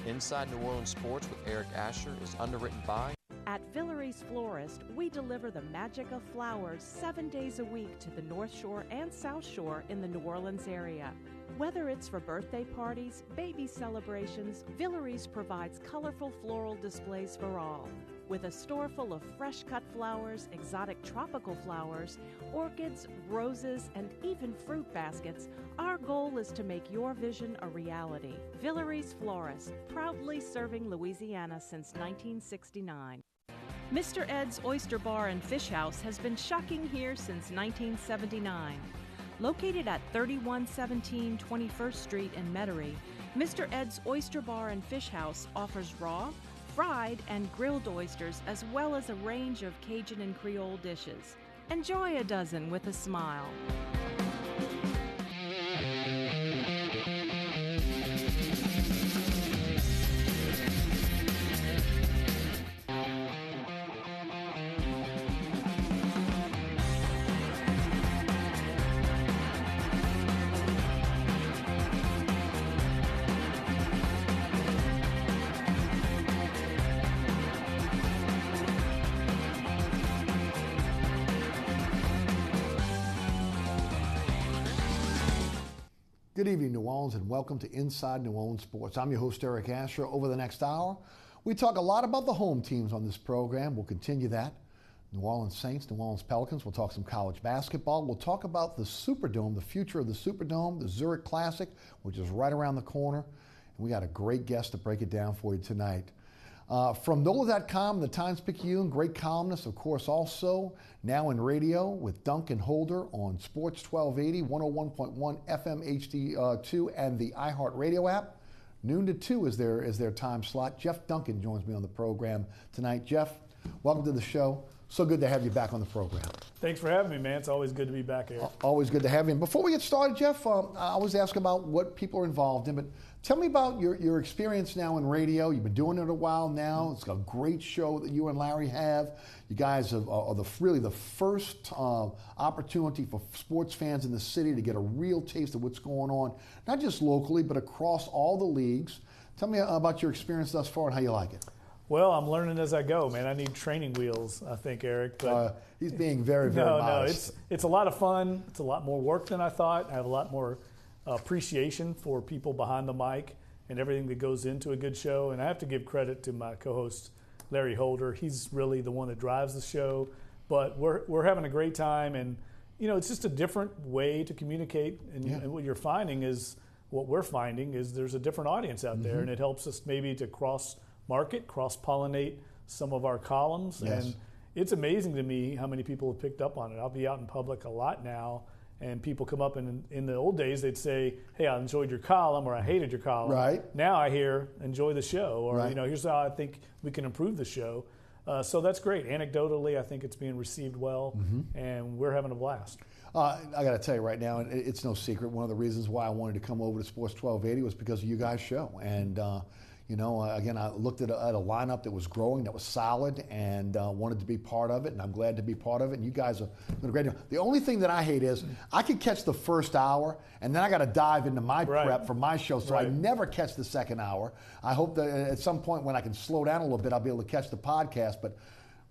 Inside New Orleans Sports with Eric Asher is underwritten by... At Villeries Florist, we deliver the magic of flowers 7 days a week to the North Shore and South Shore in the New Orleans area. Whether it's for birthday parties, baby celebrations, Villeries provides colorful floral displays for all. With a store full of fresh-cut flowers, exotic tropical flowers, orchids, roses, and even fruit baskets, our goal is to make your vision a reality. Villeries Florist, proudly serving Louisiana since 1969. Mr. Ed's Oyster Bar and Fish House has been shucking here since 1979. Located at 3117 21st Street in Metairie, Mr. Ed's Oyster Bar and Fish House offers raw, fried, and grilled oysters, as well as a range of Cajun and Creole dishes. Enjoy a dozen with a smile. Good evening, New Orleans, and welcome to Inside New Orleans Sports. I'm your host, Eric Asher. Over the next hour, we talk a lot about the home teams on this program. We'll continue that. New Orleans Saints, New Orleans Pelicans. We'll talk some college basketball. We'll talk about the Superdome, the future of the Superdome, the Zurich Classic, which is right around the corner. And we got a great guest to break it down for you tonight. From NOLA.com, the Times-Picayune, great columnist, of course, also now in radio with Duncan Holder on Sports 1280, 101.1 FM HD2, and the iHeartRadio app. Noon to 2 is their time slot. Jeff Duncan joins me on the program tonight. Jeff, welcome to the show. So good to have you back on the program. Thanks for having me, man. It's always good to be back here. Always good to have you. And before we get started, Jeff, I always ask about what people are involved in, but tell me about your experience now in radio. You've been doing it a while now. It's a great show that you and Larry have. You guys are really the first opportunity for sports fans in the city to get a real taste of what's going on, not just locally, but across all the leagues. Tell me about your experience thus far and how you like it. Well, I'm learning as I go, man. I need training wheels, I think, Eric. But he's being very, very modest. No, it's a lot of fun. It's a lot more work than I thought. I have a lot more appreciation for people behind the mic and everything that goes into a good show. And I have to give credit to my co-host, Larry Holder. He's really the one that drives the show. But we're having a great time. And, you know, it's just a different way to communicate. And what we're finding is there's a different audience out there. And it helps us maybe to cross-market, cross-pollinate some of our columns. Yes. And it's amazing to me how many people have picked up on it. I'll be out in public a lot now, and people come up, and in the old days they'd say, hey, I enjoyed your column, or I hated your column. Right. Now I hear, enjoy the show, or right. You know, here's how I think we can improve the show. So that's great. Anecdotally, I think it's being received well, and we're having a blast. I got to tell you right now, it's no secret, one of the reasons why I wanted to come over to Sports 1280 was because of you guys' show. And you know, again, I looked at a lineup that was growing, that was solid, and wanted to be part of it, and I'm glad to be part of it. And you guys are doing a great job. The only thing that I hate is I could catch the first hour, and then I got to dive into my prep for my show, so I never catch the second hour. I hope that at some point when I can slow down a little bit, I'll be able to catch the podcast. But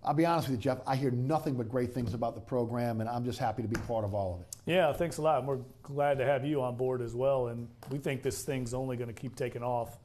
I'll be honest with you, Jeff, I hear nothing but great things about the program, and I'm just happy to be part of all of it. Yeah, thanks a lot. And we're glad to have you on board as well, and we think this thing's only going to keep taking off.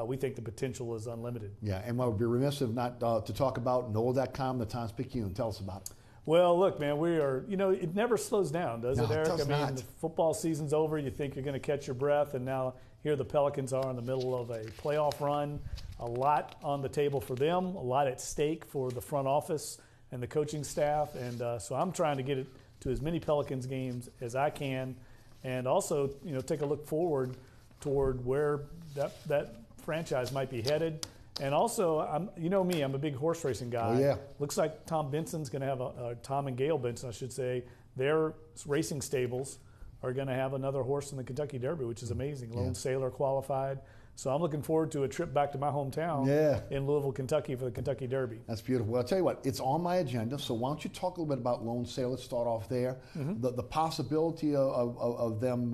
We think the potential is unlimited. Yeah, and what would be remiss if not to talk about NOLA.com, the Times-Picayune. Tell us about it. Well, look, man, we are, you know, it never slows down, does it, Eric? It does not. The football season's over. You think you're going to catch your breath, and now here the Pelicans are in the middle of a playoff run. A lot on the table for them, a lot at stake for the front office and the coaching staff. And so I'm trying to get it to as many Pelicans games as I can, and also, you know, take a look forward toward where that franchise might be headed. And also, you know me, I'm a big horse racing guy. Oh, yeah. Looks like Tom Benson's going to have Tom and Gail Benson, I should say, their racing stables are going to have another horse in the Kentucky Derby, which is amazing. Lone Sailor qualified. So I'm looking forward to a trip back to my hometown in Louisville, Kentucky for the Kentucky Derby. That's beautiful. Well, I'll tell you what, it's on my agenda, so why don't you talk a little bit about Lone Sailor. Let's start off there. The possibility of them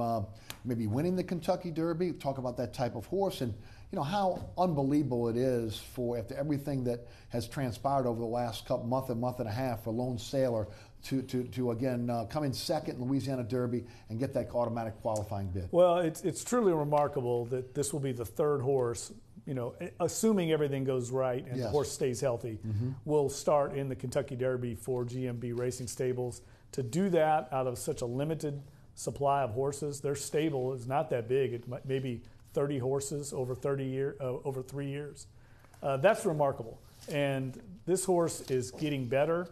maybe winning the Kentucky Derby, talk about that type of horse. And, how unbelievable it is for, after everything that has transpired over the last month and a half, for Lone Sailor to again come in second in Louisiana Derby and get that automatic qualifying bid. Well, it's truly remarkable that this will be the third horse, assuming everything goes right and the horse stays healthy, will start in the Kentucky Derby for GMB Racing Stables. To do that out of such a limited supply of horses, their stable is not that big. It might maybe 30 horses over 3 years. That's remarkable. And this horse is getting better.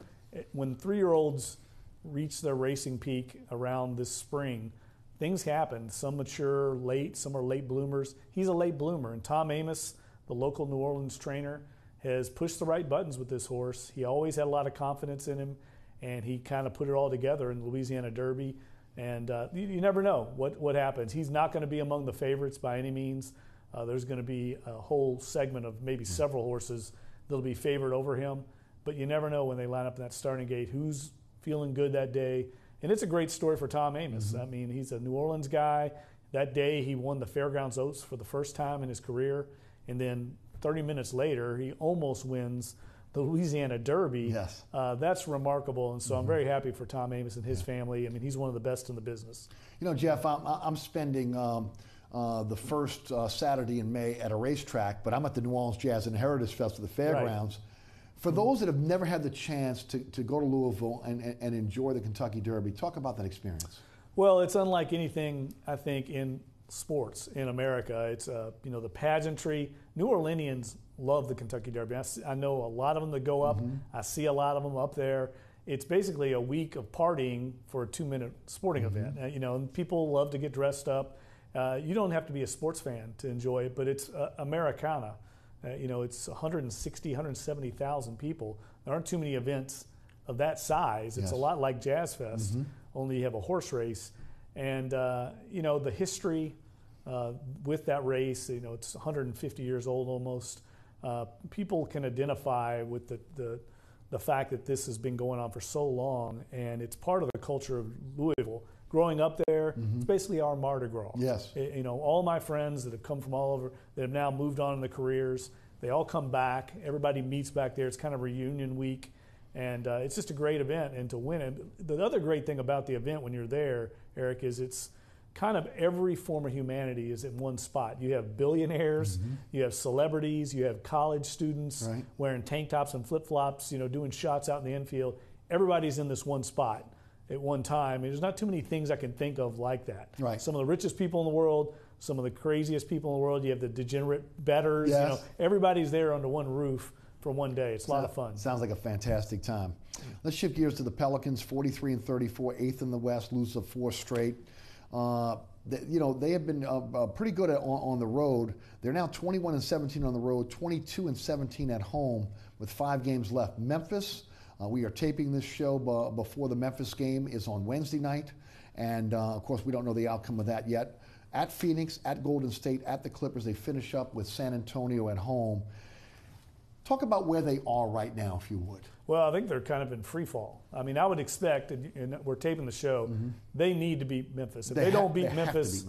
When 3-year-olds reach their racing peak around this spring, things happen. Some mature late, some are late bloomers. He's a late bloomer. And Tom Amos, the local New Orleans trainer, has pushed the right buttons with this horse. He always had a lot of confidence in him, and he kind of put it all together in the Louisiana Derby. And you never know what happens. He's not going to be among the favorites by any means. There's going to be a whole segment of maybe several horses that'll be favored over him. But you never know when they line up in that starting gate who's feeling good that day. And it's a great story for Tom Amos. I mean, he's a New Orleans guy. That day he won the Fairgrounds Oats for the first time in his career. And then 30 minutes later, he almost wins the Louisiana Derby. Yes. That's remarkable. And so I'm very happy for Tom Amos and his family. I mean, he's one of the best in the business. Jeff, I'm spending the first Saturday in May at a racetrack, but I'm at the New Orleans Jazz and Heritage Festival, the Fairgrounds. Right. For those that have never had the chance to go to Louisville and enjoy the Kentucky Derby, talk about that experience. Well, it's unlike anything, I think, in sports in America. It's, the pageantry. New Orleanians love the Kentucky Derby. I know a lot of them that go up. I see a lot of them up there. It's basically a week of partying for a 2-minute sporting event. And people love to get dressed up. You don't have to be a sports fan to enjoy it, but it's Americana. It's 160, 170,000 people. There aren't too many events of that size. It's a lot like Jazz Fest, only you have a horse race. And, the history with that race, it's 150 years old almost. People can identify with the fact that this has been going on for so long, and it's part of the culture of Louisville. Growing up there, it's basically our Mardi Gras. Yes. All my friends that have come from all over, that have now moved on in their careers, they all come back. Everybody meets back there. It's kind of reunion week, and it's just a great event. And to win it, the other great thing about the event when you're there, Eric, is it's kind of every form of humanity is in one spot. You have billionaires, you have celebrities, you have college students wearing tank tops and flip-flops, doing shots out in the infield. Everybody's in this one spot at one time. There's not too many things I can think of like that. Right. Some of the richest people in the world, some of the craziest people in the world. You have the degenerate bettors. Yes. Everybody's there under one roof for one day. It's a lot of fun. Sounds like a fantastic time. Let's shift gears to the Pelicans, 43-34, 8th in the West, lose 4 straight. They have been pretty good on the road. They're now 21-17 on the road, 22-17 at home with 5 games left. Memphis. We are taping this show before the Memphis game is on Wednesday night, and of course we don't know the outcome of that yet. At Phoenix, at Golden State, at the Clippers, they finish up with San Antonio at home. Talk about where they are right now, if you would. Well, I think they're kind of in free fall. I mean, I would expect, and we're taping the show, they need to beat Memphis. If they don't beat Memphis,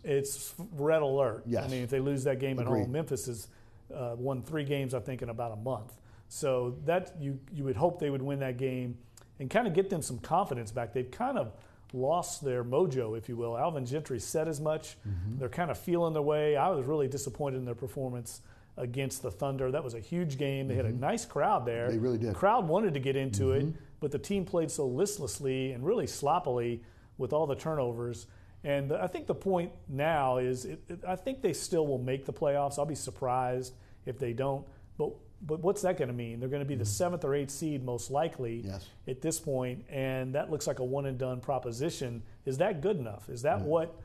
it's red alert. Yes. I mean, if they lose that game at home, Memphis has won 3 games, I think, in about a month. So that you would hope they would win that game and kind of get them some confidence back. They've kind of lost their mojo, if you will. Alvin Gentry said as much. They're kind of feeling their way. I was really disappointed in their performance against the Thunder. That was a huge game. They had a nice crowd there. They really did. The crowd wanted to get into it, but the team played so listlessly and really sloppily with all the turnovers. And I think the point now is I think they still will make the playoffs. I'll be surprised if they don't. But what's that going to mean? They're going to be the 7th or 8th seed most likely at this point, and that looks like a one-and-done proposition. Is that good enough? Is that what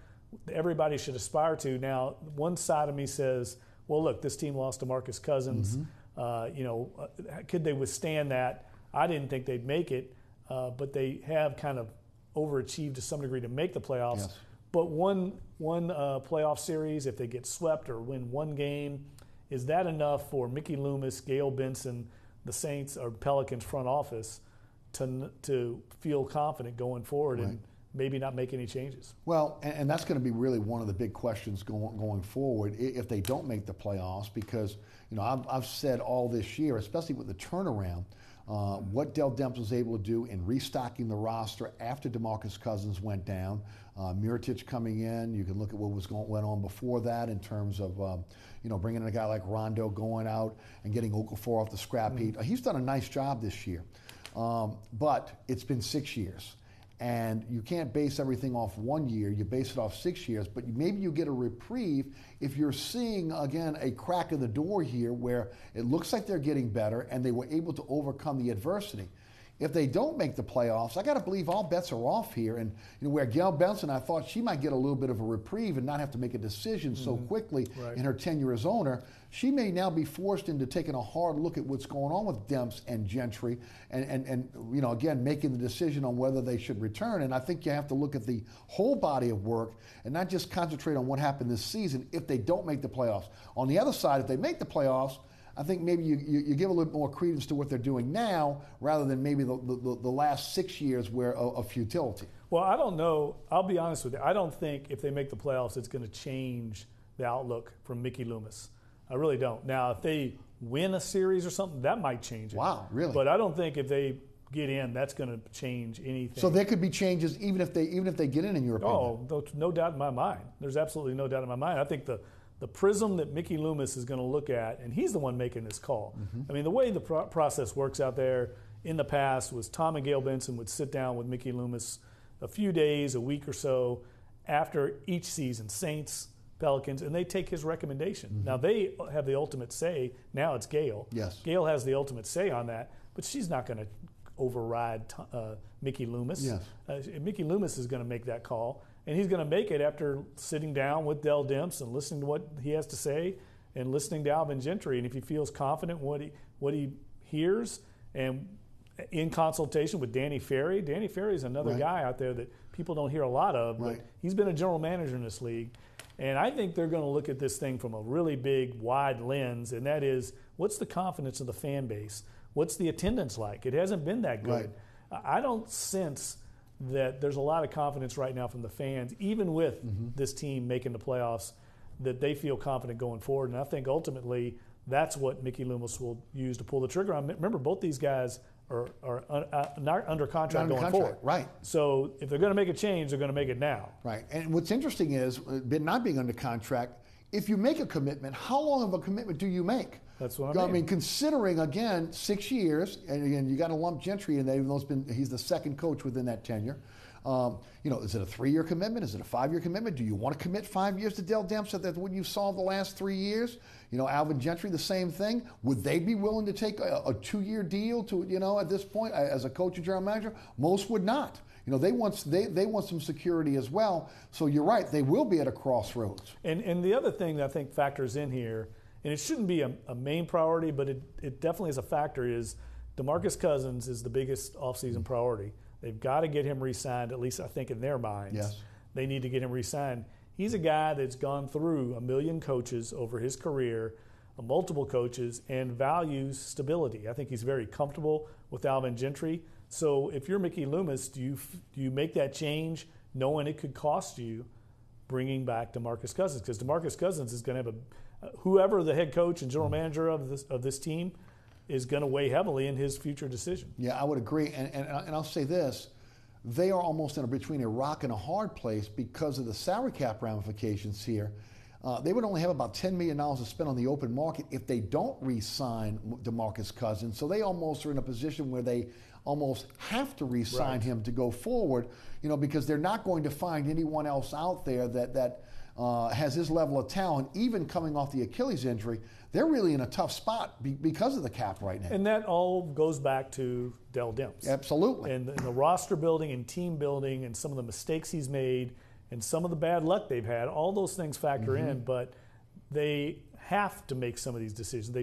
everybody should aspire to? Now, one side of me says, well, look, this team lost Demarcus Cousins. Could they withstand that? I didn't think they'd make it, but they have kind of overachieved to some degree to make the playoffs. Yes. But one playoff series, if they get swept or win one game, is that enough for Mickey Loomis, Gail Benson, the Saints or Pelicans front office to feel confident going forward maybe not make any changes. Well, and that's going to be really one of the big questions going forward if they don't make the playoffs, because I've said all this year, especially with the turnaround, what Dell Demps was able to do in restocking the roster after Demarcus Cousins went down, Mirotic coming in. You can look at what went on before that in terms of bringing in a guy like Rondo going out and getting Okafor off the scrap heap. He's done a nice job this year, but it's been 6 years. And you can't base everything off 1 year. You base it off 6 years, but maybe you get a reprieve if you're seeing, again, a crack in the door here where it looks like they're getting better and they were able to overcome the adversity. If they don't make the playoffs, I got to believe all bets are off here. And where Gail Benson, I thought she might get a little bit of a reprieve and not have to make a decision so quickly in her tenure as owner, she may now be forced into taking a hard look at what's going on with Demps and Gentry and again, making the decision on whether they should return. And I think you have to look at the whole body of work and not just concentrate on what happened this season if they don't make the playoffs. On the other side, if they make the playoffs, I think maybe you give a little more credence to what they're doing now rather than maybe the last 6 years where of futility. Well, I don't know. I'll be honest with you. I don't think if they make the playoffs, it's going to change the outlook from Mickey Loomis. I really don't. Now, if they win a series or something, that might change it. Wow, really? But I don't think if they get in, that's going to change anything. So there could be changes even if they get in your opinion? Oh, no doubt in my mind. There's absolutely no doubt in my mind. I think the prism that Mickey Loomis is going to look at, and he's the one making this call. I mean, the way the process works out there in the past was Tom and Gail Benson would sit down with Mickey Loomis a few days, a week or so after each season, Saints, Pelicans, and they take his recommendation. Now, they have the ultimate say. Now it's Gail. Yes. Gail has the ultimate say on that, but she's not going to override Mickey Loomis. Yes. Mickey Loomis is going to make that call. And he's going to make it after sitting down with Dell Demps and listening to what he has to say and listening to Alvin Gentry. And if he feels confident what he hears, and in consultation with Danny Ferry. Danny Ferry is another guy out there that people don't hear a lot of, but he's been a general manager in this league. And I think they're going to look at this thing from a really big, wide lens, and that is, what's the confidence of the fan base? What's the attendance like? It hasn't been that good. I don't sense that there's a lot of confidence right now from the fans, even with this team making the playoffs, that they feel confident going forward. And I think ultimately that's what Mickey Loomis will use to pull the trigger on. Remember, both these guys are not under contract going forward. Right. So if they're going to make a change, they're going to make it now. Right. And what's interesting is, not being under contract, if you make a commitment, how long of a commitment do you make? That's what I mean. I mean, considering, again, 6 years, and again, you got to lump Gentry in there, even though he's the second coach within that tenure. Is it a 3-year commitment? Is it a 5-year commitment? Do you want to commit 5 years to Dell Demps so that when you saw the last 3 years? Alvin Gentry, the same thing. Would they be willing to take a 2-year deal to, at this point, as a coach and general manager? Most would not. They want some security as well. So you're right, they will be at a crossroads. And the other thing that I think factors in here, and it shouldn't be a main priority, but it definitely is a factor, is Demarcus Cousins is the biggest offseason priority. They've got to get him re-signed, at least I think in their minds. Yes. They need to get him re-signed. He's a guy that's gone through 1 million coaches over his career, multiple coaches, and values stability. I think he's very comfortable with Alvin Gentry. So if you're Mickey Loomis, do you make that change knowing it could cost you bringing back Demarcus Cousins? Because Demarcus Cousins is going to have whoever the head coach and general manager of this team is going to weigh heavily in his future decision. Yeah, I would agree. And I'll say this. They are almost between a rock and a hard place because of the salary cap ramifications here. They would only have about $10 million to spend on the open market if they don't re-sign Demarcus Cousins. So they almost are in a position where they almost have to re-sign him to go forward, because they're not going to find anyone else out there that has his level of talent, even coming off the Achilles injury. They're really in a tough spot because of the cap right now. And that all goes back to Dell Demps. Absolutely. And the roster building and team building and some of the mistakes he's made and some of the bad luck they've had, all those things factor in, but they have to make some of these decisions.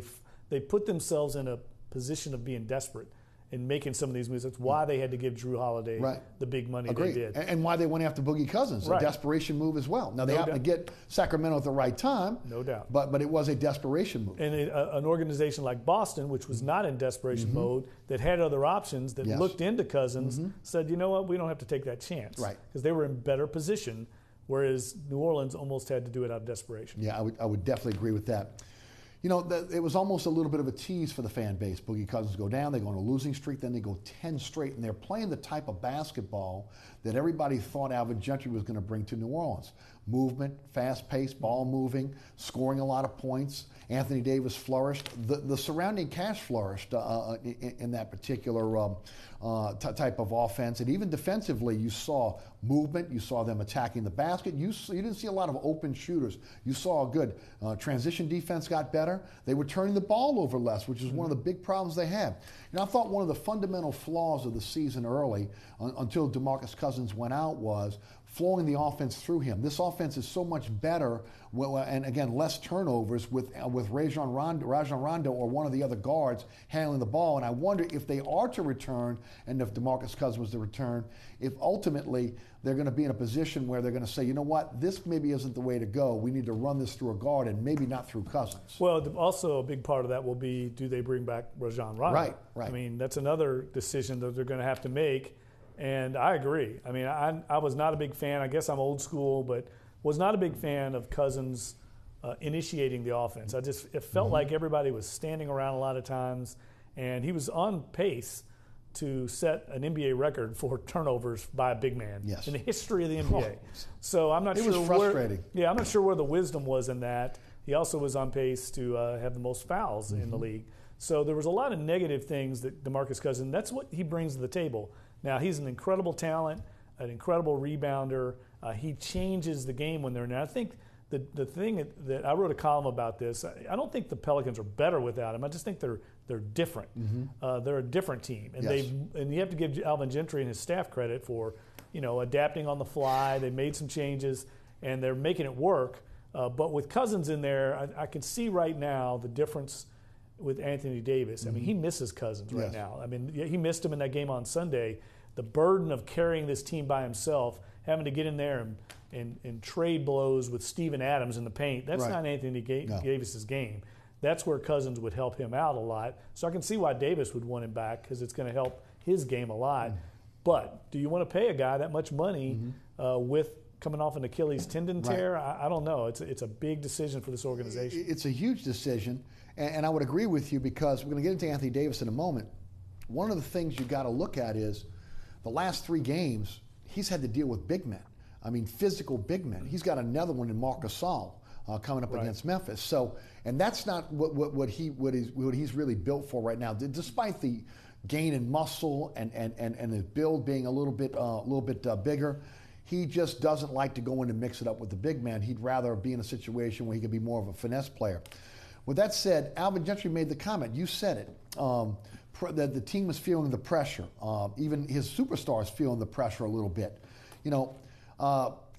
They put themselves in a position of being desperate. in making some of these moves. That's why they had to give Drew Holiday the big money they did. And why they went after Boogie Cousins, a desperation move as well. Now, they happened to get Sacramento at the right time. No doubt. But it was a desperation move. And an organization like Boston, which was not in desperation mode, that had other options, that looked into Cousins, said, you know what, we don't have to take that chance. Right. Because they were in better position, whereas New Orleans almost had to do it out of desperation. Yeah, I would definitely agree with that. You know, it was almost a little bit of a tease for the fan base. Boogie Cousins go down, they go on a losing streak, then they go 10 straight, and they're playing the type of basketball that everybody thought Alvin Gentry was going to bring to New Orleans. Movement, fast-paced, ball moving, scoring a lot of points. Anthony Davis flourished. The surrounding cast flourished in that particular type of offense. And even defensively, you saw movement. You saw them attacking the basket. You didn't see a lot of open shooters. You saw a good transition defense got better. They were turning the ball over less, which is one of the big problems they had. You know, I thought one of the fundamental flaws of the season early, until Demarcus Cousins went out, was flowing the offense through him. This offense is so much better, and again, less turnovers with Rajon Rondo or one of the other guards handling the ball. And I wonder if they are to return, and if Demarcus Cousins was to return, if ultimately they're going to be in a position where they're going to say, you know what, this maybe isn't the way to go. We need to run this through a guard and maybe not through Cousins. Well, also a big part of that will be, do they bring back Rajon Rondo? Right. I mean, that's another decision that they're going to have to make. And I agree. I mean, I was not a big fan. I guess I'm old school, but was not a big fan of Cousins initiating the offense. It felt like everybody was standing around a lot of times, and he was on pace to set an NBA record for turnovers by a big man in the history of the NBA. So I'm not sure. It was frustrating. I'm not sure where the wisdom was in that. He also was on pace to have the most fouls in the league. So there was a lot of negative things that Demarcus Cousins, that's what he brings to the table. Now, he's an incredible talent, an incredible rebounder. He changes the game when they're in there. I think the thing that I wrote a column about this, I don't think the Pelicans are better without him. I just think they're different. They're a different team. And you have to give Alvin Gentry and his staff credit for, adapting on the fly. They made some changes, and they're making it work. But with Cousins in there, I can see right now the difference with Anthony Davis. I mean, he misses Cousins right now. I mean, he missed him in that game on Sunday. The burden of carrying this team by himself, having to get in there and trade blows with Steven Adams in the paint, that's not Anthony Davis's game. That's where Cousins would help him out a lot. So I can see why Davis would want him back, because it's going to help his game a lot. But do you want to pay a guy that much money with coming off an Achilles tendon tear? I don't know. It's a big decision for this organization. It's a huge decision, and I would agree with you, because we're going to get into Anthony Davis in a moment. One of the things you got to look at is the last 3 games, he's had to deal with big men. I mean, physical big men. He's got another one in Marc Gasol coming up against Memphis. So, and that's not what he's really built for right now. Despite the gain in muscle and his build being a little bit bigger, he just doesn't like to go in and mix it up with the big man. He'd rather be in a situation where he could be more of a finesse player. With that said, Alvin Gentry made the comment. You said it. That the team was feeling the pressure. Even his superstars feeling the pressure a little bit.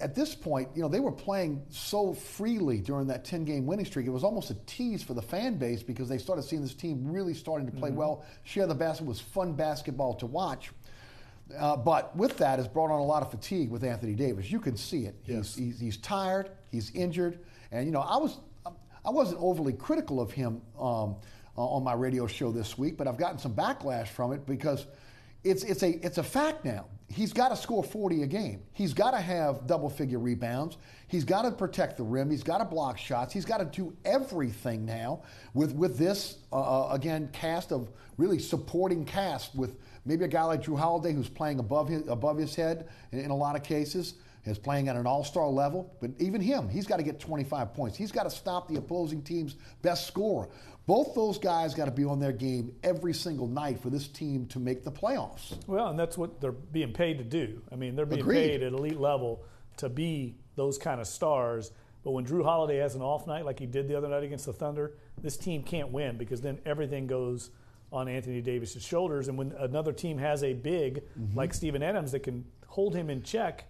At this point, they were playing so freely during that 10-game winning streak. It was almost a tease for the fan base, because they started seeing this team really starting to play well, share the basket. It was fun basketball to watch. But with that has brought on a lot of fatigue with Anthony Davis. You can see it. He's tired. He's injured. And I wasn't overly critical of him on my radio show this week, but I've gotten some backlash from it, because it's a fact now. He's got to score 40 a game. He's got to have double-figure rebounds. He's got to protect the rim. He's got to block shots. He's got to do everything now with this, again, cast of really supporting cast, with maybe a guy like Drew Holiday, who's playing above his head in a lot of cases, is playing at an all-star level. But even him, he's got to get 25 points. He's got to stop the opposing team's best scorer. Both those guys got to be on their game every single night for this team to make the playoffs. Well, and that's what they're being paid to do. I mean, they're being paid at elite level to be those kind of stars. But when Drew Holiday has an off night like he did the other night against the Thunder, this team can't win, because then everything goes on Anthony Davis's shoulders. And when another team has a big like Steven Adams that can hold him in check,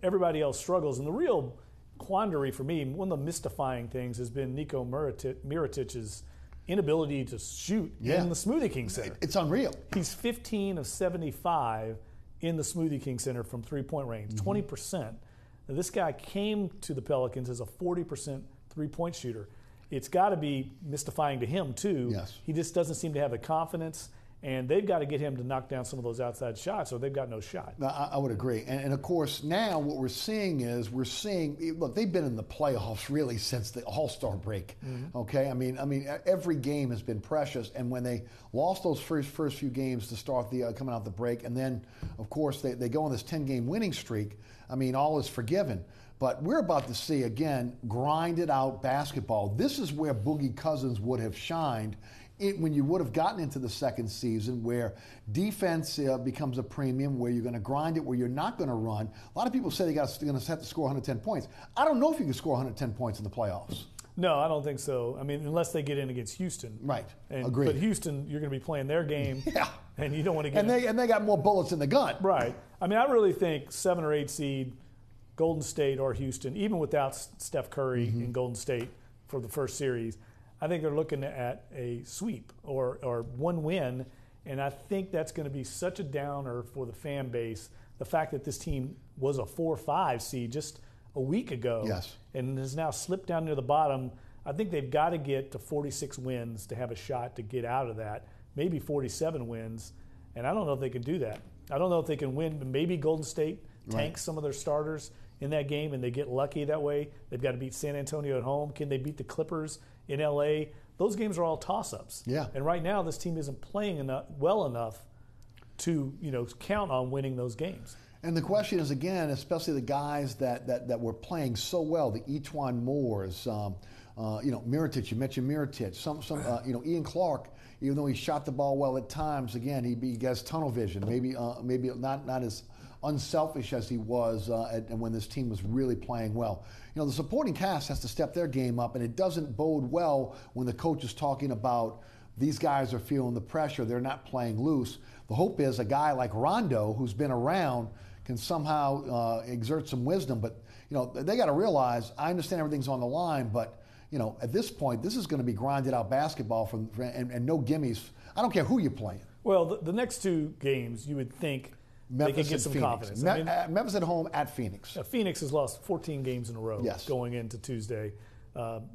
everybody else struggles. And the real quandary for me, one of the mystifying things, has been Nico Mirotic's inability to shoot in the Smoothie King Center. It's unreal. He's 15 of 75 in the Smoothie King Center from three-point range, 20%. Now, this guy came to the Pelicans as a 40% three-point shooter. It's got to be mystifying to him, too. Yes. He just doesn't seem to have the confidence, and they've got to get him to knock down some of those outside shots, or they've got no shot. I would agree. And of course, now what we're seeing is look, they've been in the playoffs really since the All-Star break. Okay? I mean, every game has been precious, and when they lost those first few games to start coming out the break, and then, of course, they go on this 10-game winning streak, I mean, all is forgiven. But we're about to see, again, grinded out basketball. This is where Boogie Cousins would have shined when you would have gotten into the second season, where defense becomes a premium, where you're going to grind it, where you're not going to run. A lot of people say they're going to have to score 110 points. I don't know if you can score 110 points in the playoffs. No, I don't think so. I mean, unless they get in against Houston. Right. Agreed. But Houston, you're going to be playing their game. Yeah. And you don't want to get and they got more bullets in the gun. Right. I mean, I really think 7 or 8 seed, Golden State or Houston, even without Steph Curry in Golden State for the first series, I think they're looking at a sweep or one win, and I think that's going to be such a downer for the fan base. The fact that this team was a 4-5 seed just a week ago and has now slipped down near the bottom. I think they've got to get to 46 wins to have a shot to get out of that, maybe 47 wins, and I don't know if they can do that. I don't know if they can win. Maybe Golden State tanks some of their starters in that game and they get lucky that way. They've got to beat San Antonio at home. Can they beat the Clippers in L.A.? Those games are all toss-ups. Yeah. And right now this team isn't playing well enough to count on winning those games. And the question is, again, especially the guys that were playing so well, the Etuan Moores, Mirotic, you mentioned Mirotic, Ian Clark, even though he shot the ball well at times, again, he has tunnel vision, maybe not as unselfish as he was when this team was really playing well. The supporting cast has to step their game up, and it doesn't bode well when the coach is talking about these guys are feeling the pressure, they're not playing loose. The hope is a guy like Rondo, who's been around, can somehow exert some wisdom. But they got to realize, I understand everything's on the line, but at this point, this is going to be grinded out basketball and no gimmies. I don't care who you're playing. Well, the next 2 games, you would think Memphis they can get some confidence. Memphis at home at Phoenix. Phoenix has lost 14 games in a row going into Tuesday.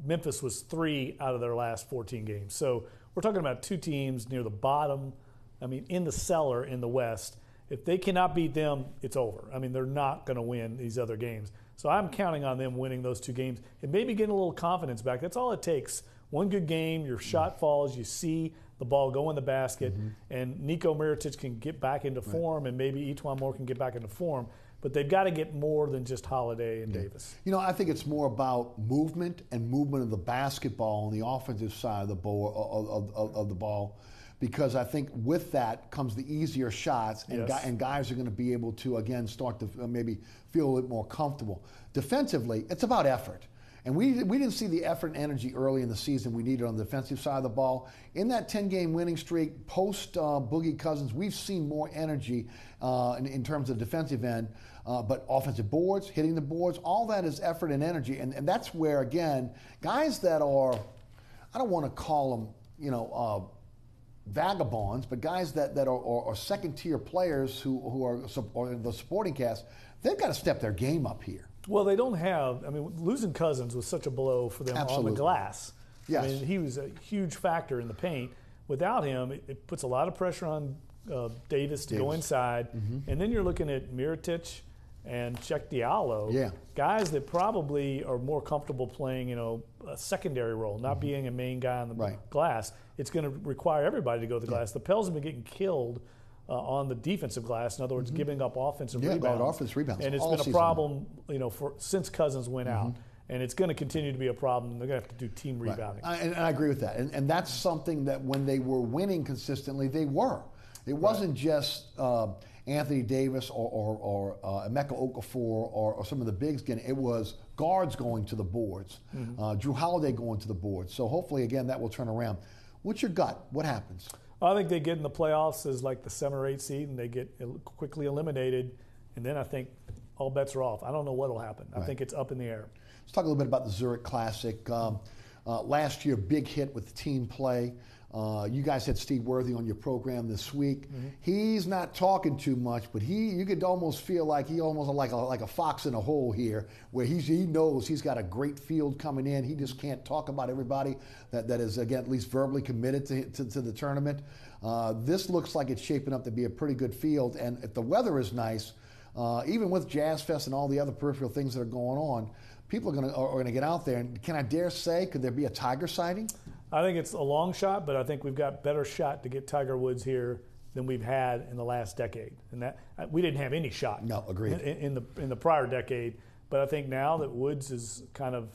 Memphis was 3 out of their last 14 games. So we're talking about 2 teams near the bottom, in the cellar in the West. If they cannot beat them, it's over. They're not going to win these other games. So I'm counting on them winning those 2 games and maybe getting a little confidence back. That's all it takes. One good game, your shot falls, you see the ball go in the basket, and Nico Mirotic can get back into form, and maybe Etuan Moore can get back into form. But they've got to get more than just Holiday and Davis. I think it's more about movement of the basketball on the offensive side of the ball, because I think with that comes the easier shots, and guys are going to be able to, again, start to maybe feel a little more comfortable. Defensively, it's about effort. And we didn't see the effort and energy early in the season we needed on the defensive side of the ball. In that 10-game winning streak, post Boogie Cousins, we've seen more energy in terms of defensive end. But offensive boards, hitting the boards, all that is effort and energy. And that's where, again, guys that are, I don't want to call them, vagabonds, but guys that are second-tier players who are the supporting cast, they've got to step their game up here. Well, they don't have. Losing Cousins was such a blow for them on the glass. Yes. He was a huge factor in the paint. Without him, it puts a lot of pressure on Davis to go inside. And then you're looking at Mirotic and Cheikh Diallo, guys that probably are more comfortable playing, a secondary role, not being a main guy on the glass. It's going to require everybody to go to the glass. The Pels have been getting killed on the defensive glass. In other words, giving up offensive rebounds. And it's been a problem, since Cousins went out. And it's going to continue to be a problem. They're going to have to do team rebounding. And I agree with that. And that's something that when they were winning consistently, they were. It wasn't just Anthony Davis or Emeka Okafor or some of the bigs getting. It was guards going to the boards, Drew Holiday going to the boards. So hopefully, again, that will turn around. What's your gut? What happens? I think they get in the playoffs as like the 7 or 8 seed, and they get quickly eliminated. And then I think all bets are off. I don't know what will happen. I think it's up in the air. Let's talk a little bit about the Zurich Classic. Last year, big hit with team play. You guys had Steve Worthy on your program this week. He's not talking too much, but you could almost feel like he almost like a fox in a hole here, where he knows he's got a great field coming in. He just can't talk about everybody that is, again, at least verbally committed to the tournament. This looks like it's shaping up to be a pretty good field, and if the weather is nice, even with Jazz Fest and all the other peripheral things that are going on, people are going to get out there. And can I dare say, could there be a Tiger sighting? I think it's a long shot, but I think we've got better shot to get Tiger Woods here than we've had in the last decade. And that we didn't have any shot. No, agreed. In the prior decade, but I think now that Woods has kind of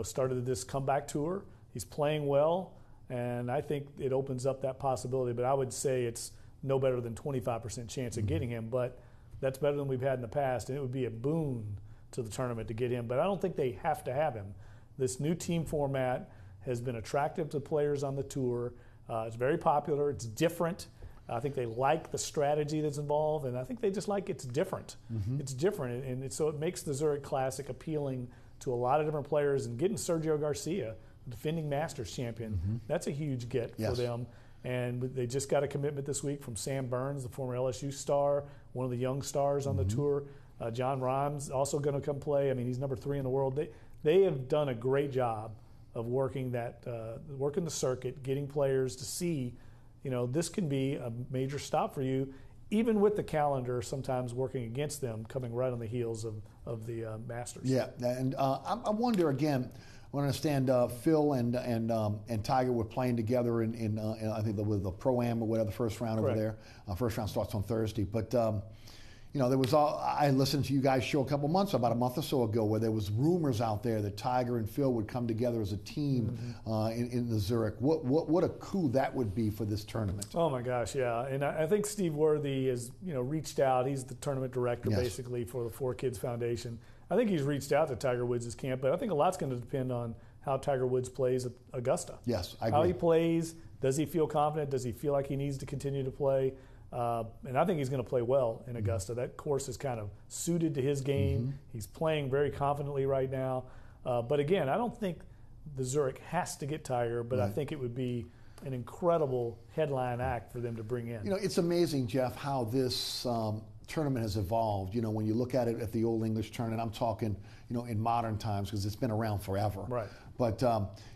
started this comeback tour, he's playing well, and I think it opens up that possibility. But I would say it's no better than 25% chance of getting him, but that's better than we've had in the past, and it would be a boon to the tournament to get him. But I don't think they have to have him. This new team format has been attractive to players on the tour. It's very popular. It's different. I think they like the strategy that's involved, and I think they just like it's different. It's different, and so it makes the Zurich Classic appealing to a lot of different players. And getting Sergio Garcia, the defending Masters champion, that's a huge get for them. And they just got a commitment this week from Sam Burns, the former LSU star, one of the young stars on the tour. John Rahm's also going to come play. I mean, he's number 3 in the world. They have done a great job of working the circuit, getting players to see, this can be a major stop for you, even with the calendar sometimes working against them, coming right on the heels of the Masters. Yeah, and I wonder again. I understand Phil and Tiger were playing together in I think with the Pro-Am or whatever, the first round over there. First round starts on Thursday, but. There was I listened to you guys' show about a month or so ago, where there was rumors out there that Tiger and Phil would come together as a team in the Zurich. What a coup that would be for this tournament. Oh my gosh, yeah. And I think Steve Worthy has reached out. He's the tournament director basically for the 4Kids Foundation. I think he's reached out to Tiger Woods' camp, but I think a lot's going to depend on how Tiger Woods plays at Augusta. Yes, I agree. How he plays, does he feel confident? Does he feel like he needs to continue to play? And I think he's going to play well in Augusta. That course is kind of suited to his game. He's playing very confidently right now. But again, I don't think the Zurich has to get Tiger, but I think it would be an incredible headline act for them to bring in. It's amazing, Jeff, how this tournament has evolved. When you look at it at the Old English tournament, I'm talking, in modern times, because it's been around forever. Right. But,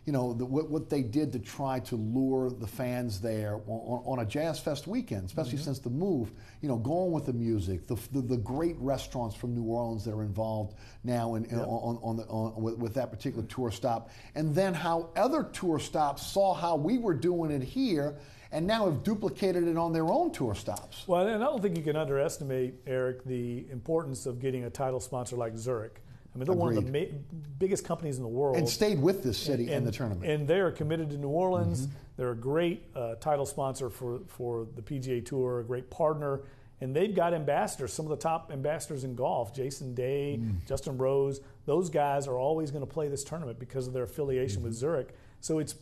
what they did to try to lure the fans there on a Jazz Fest weekend, especially since the move, going with the music, the great restaurants from New Orleans that are involved now with that particular tour stop, and then how other tour stops saw how we were doing it here and now have duplicated it on their own tour stops. Well, and I don't think you can underestimate, Eric, the importance of getting a title sponsor like Zurich. I mean, they're one of the biggest companies in the world. And stayed with this city in the tournament. And they are committed to New Orleans. They're a great title sponsor for the PGA Tour, a great partner. And they've got ambassadors, some of the top ambassadors in golf, Jason Day, Justin Rose. Those guys are always going to play this tournament because of their affiliation with Zurich. So it's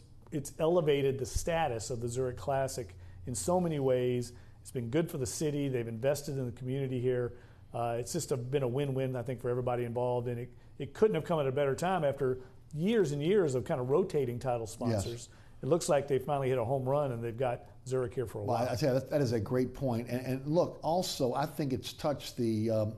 elevated the status of the Zurich Classic in so many ways. It's been good for the city. They've invested in the community here. It's just been a win-win, I think, for everybody involved, and it couldn't have come at a better time after years and years of kind of rotating title sponsors. It looks like they finally hit a home run, and they've got Zurich here for a while. I tell you, that is a great point. And look, also, I think it's touched the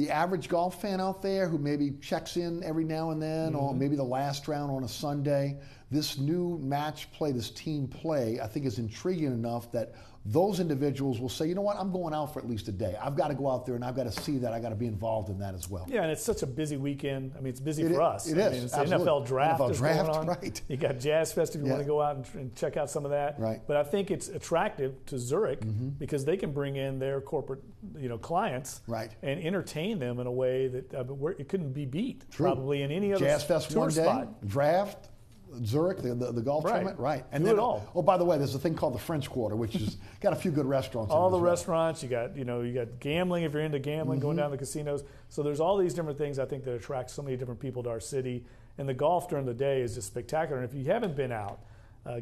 average golf fan out there who maybe checks in every now and then, or maybe the last round on a Sunday. This new match play, this team play, I think is intriguing enough that those individuals will say, you know what, I'm going out for at least a day. I've got to go out there and I've got to see that. I've got to be involved in that as well. Yeah, and it's such a busy weekend. I mean, it's busy for us. It is. I mean, it's the NFL draft is going on. Right. You got Jazz Fest if you want to go out and check out some of that. Right. But I think it's attractive to Zurich because they can bring in their corporate, clients and entertain them in a way that it couldn't be beat probably in any other Jazz Fest tour one day, spot. Draft. Zurich, the golf tournament, right? And then, oh, by the way, there's a thing called the French Quarter, which has got a few good restaurants. All the restaurants, you got gambling if you're into gambling, going down to the casinos. So there's all these different things I think that attract so many different people to our city. And the golf during the day is just spectacular. And if you haven't been out,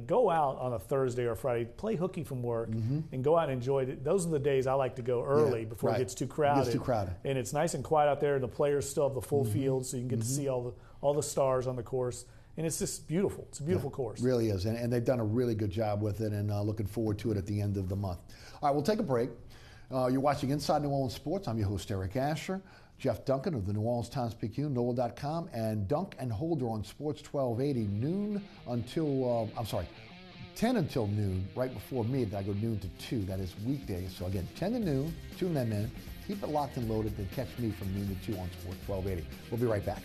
go out on a Thursday or Friday, play hooky from work, and go out and enjoy it. Those are the days I like to go early before it gets too crowded. It gets too crowded. And it's nice and quiet out there, and the players still have the full field, so you can get to see all the stars on the course. and it's just beautiful. It's a beautiful course. It really is, and they've done a really good job with it, and looking forward to it at the end of the month. All right, we'll take a break. You're watching Inside New Orleans Sports. I'm your host, Eric Asher. Jeff Duncan of the New Orleans Times-Picayune, NOLA.com, and Dunk and Holder on Sports 1280, 10 until noon, right before me. I go noon to 2. That is weekdays. So again, 10 to noon, tune them in. Keep it locked and loaded, then catch me from noon to 2 on Sports 1280. We'll be right back.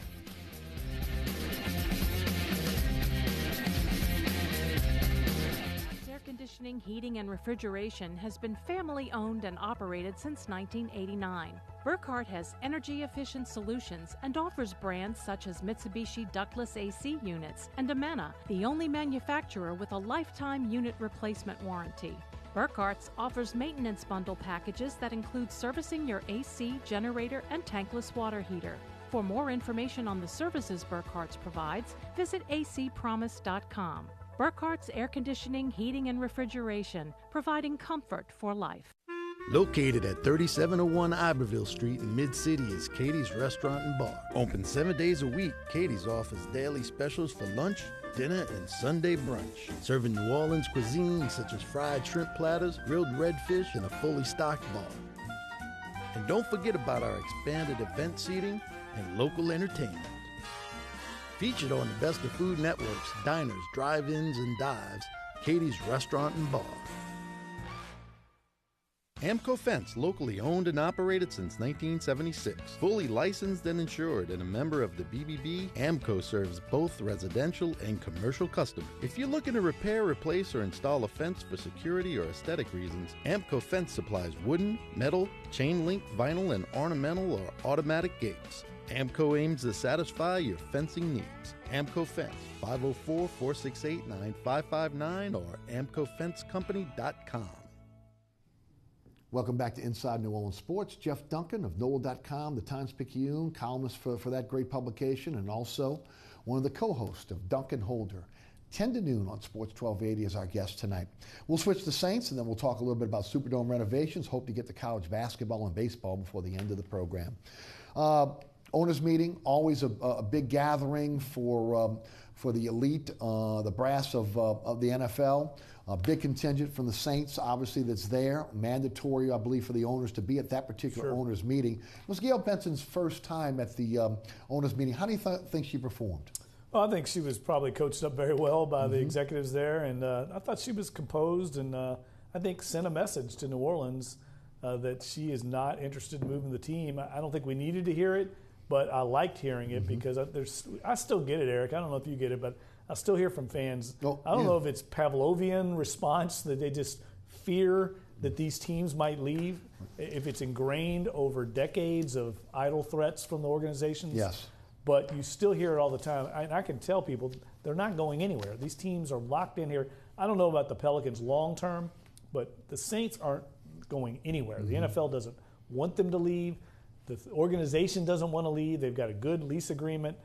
Air conditioning, heating, and refrigeration has been family owned and operated since 1989. Burkhardt has energy-efficient solutions and offers brands such as Mitsubishi ductless AC units and Amana, the only manufacturer with a lifetime unit replacement warranty. Burkhardt's offers maintenance bundle packages that include servicing your AC, generator, and tankless water heater. For more information on the services Burkhardt's provides, visit acpromise.com. Burkhardt's Air Conditioning, Heating, and Refrigeration, providing comfort for life. Located at 3701 Iberville Street in Mid-City is Katie's Restaurant and Bar. Open 7 days a week, Katie's offers daily specials for lunch, dinner, and Sunday brunch. Serving New Orleans cuisine such as fried shrimp platters, grilled redfish, and a fully stocked bar. And don't forget about our expanded event seating and local entertainment. Featured on the Best of Food Network's diners, drive-ins, and dives, Katie's Restaurant and Bar. Amco Fence, locally owned and operated since 1976. Fully licensed and insured and a member of the BBB, Amco serves both residential and commercial customers. If you're looking to repair, replace, or install a fence for security or aesthetic reasons, Amco Fence supplies wooden, metal, chain link, vinyl, and ornamental or automatic gates. Amco aims to satisfy your fencing needs. Amco Fence, 504-468-9559 or amcofencecompany.com. Welcome back to Inside New Orleans Sports. Jeff Duncan of NOLA.com, the Times-Picayune, columnist for that great publication, and also one of the co-hosts of Duncan Holder. 10 to noon on Sports 1280 is our guest tonight. We'll switch to Saints, and then we'll talk a little bit about Superdome renovations. Hope to get to college basketball and baseball before the end of the program. Owners meeting, always a big gathering for the elite, the brass of the NFL. A big contingent from the Saints, obviously, that's there. Mandatory, I believe, for the owners to be at that particular owners meeting. It was Gail Benson's first time at the owners meeting. How do you think she performed? Well, I think she was probably coached up very well by the executives there, and I thought she was composed and I think sent a message to New Orleans that she is not interested in moving the team. I don't think we needed to hear it, but I liked hearing it because I still get it, Eric. I don't know if you get it, but I still hear from fans. I don't know if it's Pavlovian response that they just fear that these teams might leave, if it's ingrained over decades of idle threats from the organizations. Yes. But you still hear it all the time. I can tell people they're not going anywhere. These teams are locked in here. I don't know about the Pelicans long term, but the Saints aren't going anywhere. The NFL doesn't want them to leave. The organization doesn't want to leave. They've got a good lease agreement.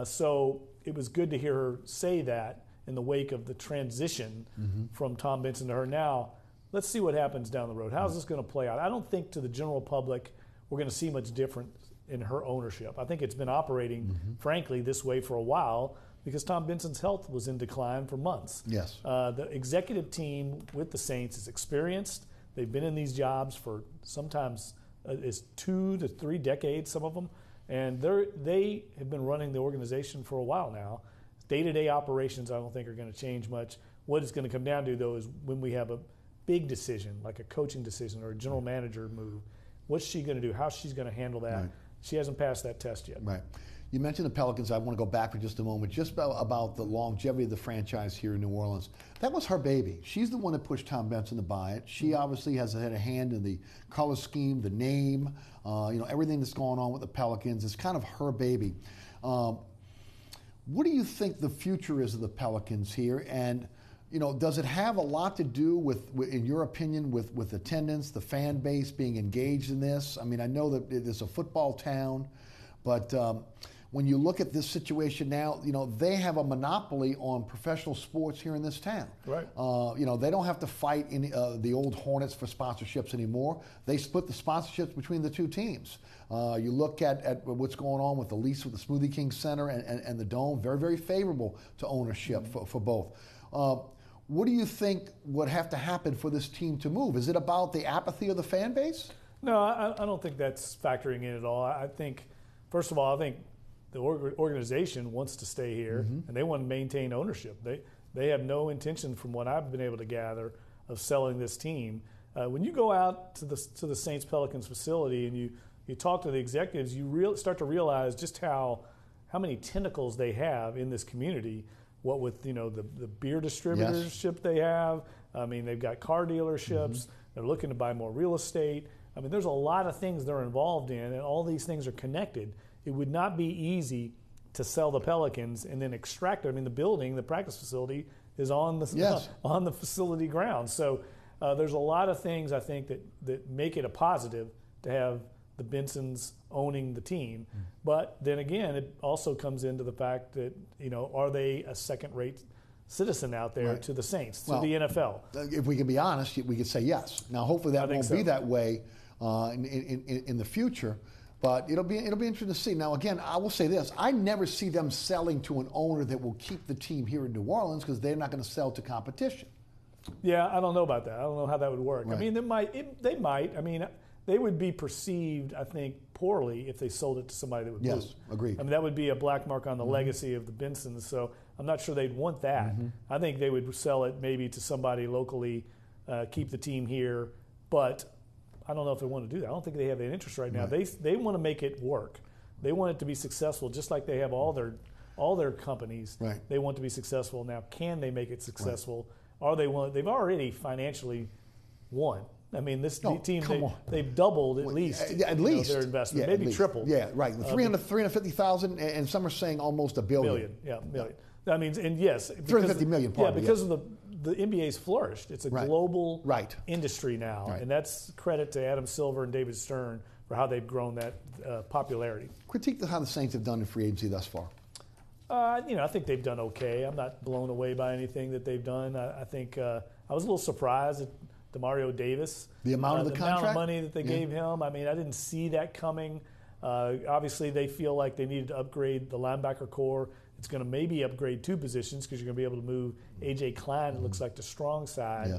So it was good to hear her say that in the wake of the transition from Tom Benson to her. Now, let's see what happens down the road. How's this going to play out? I don't think to the general public we're going to see much different in her ownership. I think it's been operating, frankly, this way for a while because Tom Benson's health was in decline for months. Yes. The executive team with the Saints is experienced. They've been in these jobs for sometimes is 2 to 3 decades, some of them. And they have been running the organization for a while now. Day-to-day operations I don't think are going to change much. What it's going to come down to, though, is when we have a big decision, like a coaching decision or a general manager move, what's she going to do? How's she going to handle that? Right. She hasn't passed that test yet. Right. You mentioned the Pelicans. I want to go back for just a moment, just about the longevity of the franchise here in New Orleans. That was her baby. She's the one that pushed Tom Benson to buy it. She obviously has had a hand in the color scheme, the name, everything that's going on with the Pelicans. It's kind of her baby. What do you think the future is of the Pelicans here? And does it have a lot to do with in your opinion, with attendance, the fan base being engaged in this? I mean, I know that it's a football town, but when you look at this situation now, they have a monopoly on professional sports here in this town. Right. They don't have to fight in the old Hornets for sponsorships anymore. They split the sponsorships between the two teams. You look at what's going on with the lease with the Smoothie King Center and the Dome, very, very favorable to ownership for both. What do you think would have to happen for this team to move? Is it about the apathy of the fan base? No, I don't think that's factoring in at all. I think, first of all, the organization wants to stay here, and they want to maintain ownership. They have no intention, from what I've been able to gather, of selling this team. When you go out to the Saints Pelicans facility and you talk to the executives, you start to realize just how many tentacles they have in this community. What with the beer distributorship they have. I mean, they've got car dealerships. They're looking to buy more real estate. I mean, there's a lot of things they're involved in, and all these things are connected. It would not be easy to sell the Pelicans and then extract it. I mean, the practice facility is on the facility grounds. So there's a lot of things I think that make it a positive to have the Bensons owning the team. But then again, it also comes into the fact that, are they a second-rate citizen out there to the Saints, to the NFL? If we can be honest, we could say yes. Now, hopefully that won't be that way in the future. But it'll be interesting to see. Now, again, I will say this. I never see them selling to an owner that will keep the team here in New Orleans, because they're not going to sell to competition. Yeah, I don't know about that. I don't know how that would work. Right. I mean, they might. I mean, they would be perceived, I think, poorly if they sold it to somebody that would move. Yes, agreed. I mean, that would be a black mark on the legacy of the Bensons, so I'm not sure they'd want that. I think they would sell it maybe to somebody locally, keep the team here, but I don't know if they want to do that. I don't think they have that interest right now. They want to make it work. They want it to be successful, just like they have all their companies. Right. They want to be successful. Now, can they make it successful? Are they willing? They've already financially won. I mean, this team, they've doubled at least their investment, maybe tripled. Yeah, right. 350,000, and some are saying almost $1 billion. Million. That means, and yes, 350 million. Because of the NBA's flourished. It's a global industry now, and that's credit to Adam Silver and David Stern for how they've grown that popularity. Critique how the Saints have done in free agency thus far. I think they've done okay. I'm not blown away by anything that they've done. I think I was a little surprised at Demario Davis. The amount of the contract? Amount of money that they gave him. I mean, I didn't see that coming. Obviously, they feel like they needed to upgrade the linebacker core. It's going to maybe upgrade two positions because you're going to be able to move A.J. Klein, it looks like, the strong side.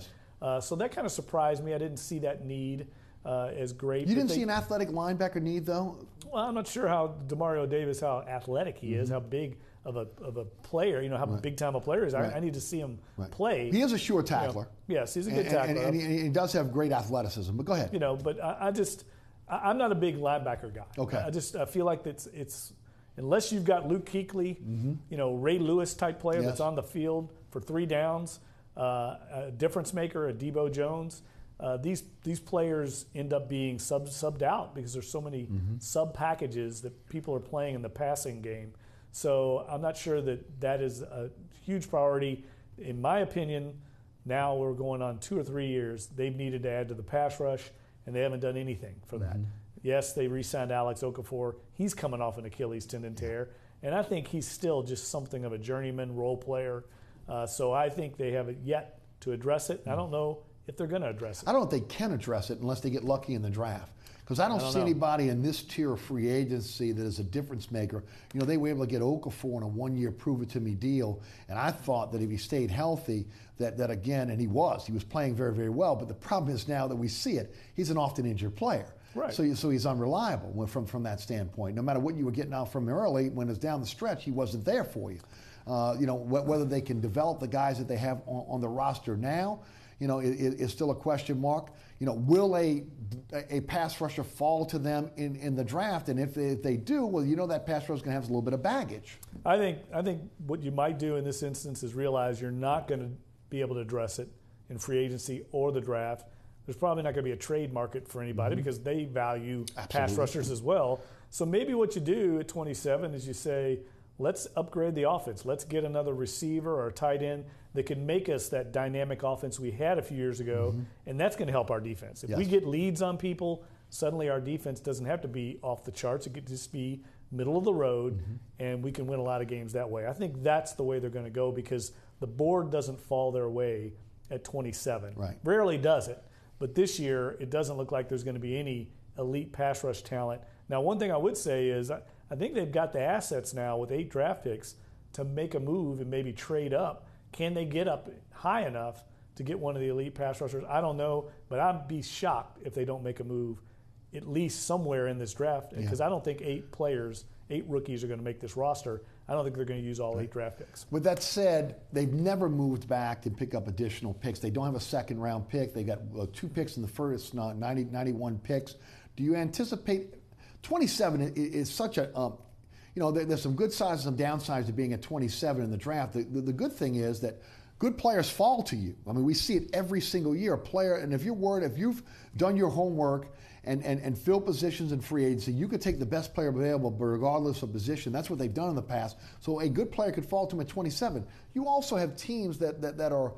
Yes. So that kind of surprised me. I didn't see that need as great. You didn't see an athletic linebacker need, though? Well, I'm not sure how Demario Davis, how athletic he is, how big of a player, how big time a player is. I need to see him play. He is a sure tackler. Yes, he's a good tackler. And he does have great athleticism. But go ahead. But I'm not a big linebacker guy. Okay. I feel like it's unless you've got Luke Kuechly, Ray Lewis type player that's on the field for 3 downs, a difference maker, a Debo Jones. These players end up being subbed out because there's so many sub packages that people are playing in the passing game. So I'm not sure that is a huge priority. In my opinion, now we're going on 2 or 3 years. They've needed to add to the pass rush, and they haven't done anything for that. Yes, they re-signed Alex Okafor. He's coming off an Achilles tendon tear, and I think he's still just something of a journeyman role player. So I think they have yet to address it. I don't know if they're going to address it. I don't think they can address it unless they get lucky in the draft. Because I don't see anybody in this tier of free agency that is a difference maker. They were able to get Okafor on a 1-year prove-it-to-me deal, and I thought that if he stayed healthy, that again, and he was playing very, very well. But the problem is now that we see it, he's an often injured player. Right. So he's unreliable from that standpoint. No matter what you were getting out from early, when it's down the stretch, he wasn't there for you. Whether they can develop the guys that they have on the roster now, is still a question mark. Will a pass rusher fall to them in the draft? And if they do, well, that pass rusher is going to have a little bit of baggage. I think what you might do in this instance is realize you're not going to be able to address it in free agency or the draft. There's probably not going to be a trade market for anybody because they value pass rushers as well. So maybe what you do at 27 is you say, let's upgrade the offense. Let's get another receiver or a tight end that can make us that dynamic offense we had a few years ago, and that's going to help our defense. If we get leads on people, suddenly our defense doesn't have to be off the charts. It could just be middle of the road, and we can win a lot of games that way. I think that's the way they're going to go because the board doesn't fall their way at 27. Right. Rarely does it. But this year, it doesn't look like there's going to be any elite pass rush talent. Now, one thing I would say is I think they've got the assets now with 8 draft picks to make a move and maybe trade up. Can they get up high enough to get one of the elite pass rushers? I don't know, but I'd be shocked if they don't make a move at least somewhere in this draft because I don't think 8 rookies are going to make this roster. I don't think they're going to use all 8 draft picks. With that said, they've never moved back to pick up additional picks. They don't have a second-round pick. They got 2 picks in the first, 91 picks. Do you anticipate 27 is such a there's some good sides and some downsides to being at 27 in the draft. The good thing is that good players fall to you. I mean, we see it every single year. A player, and if you've done your homework and fill positions in free agency, you could take the best player available, but regardless of position. That's what they've done in the past. So a good player could fall to him at 27. You also have teams that are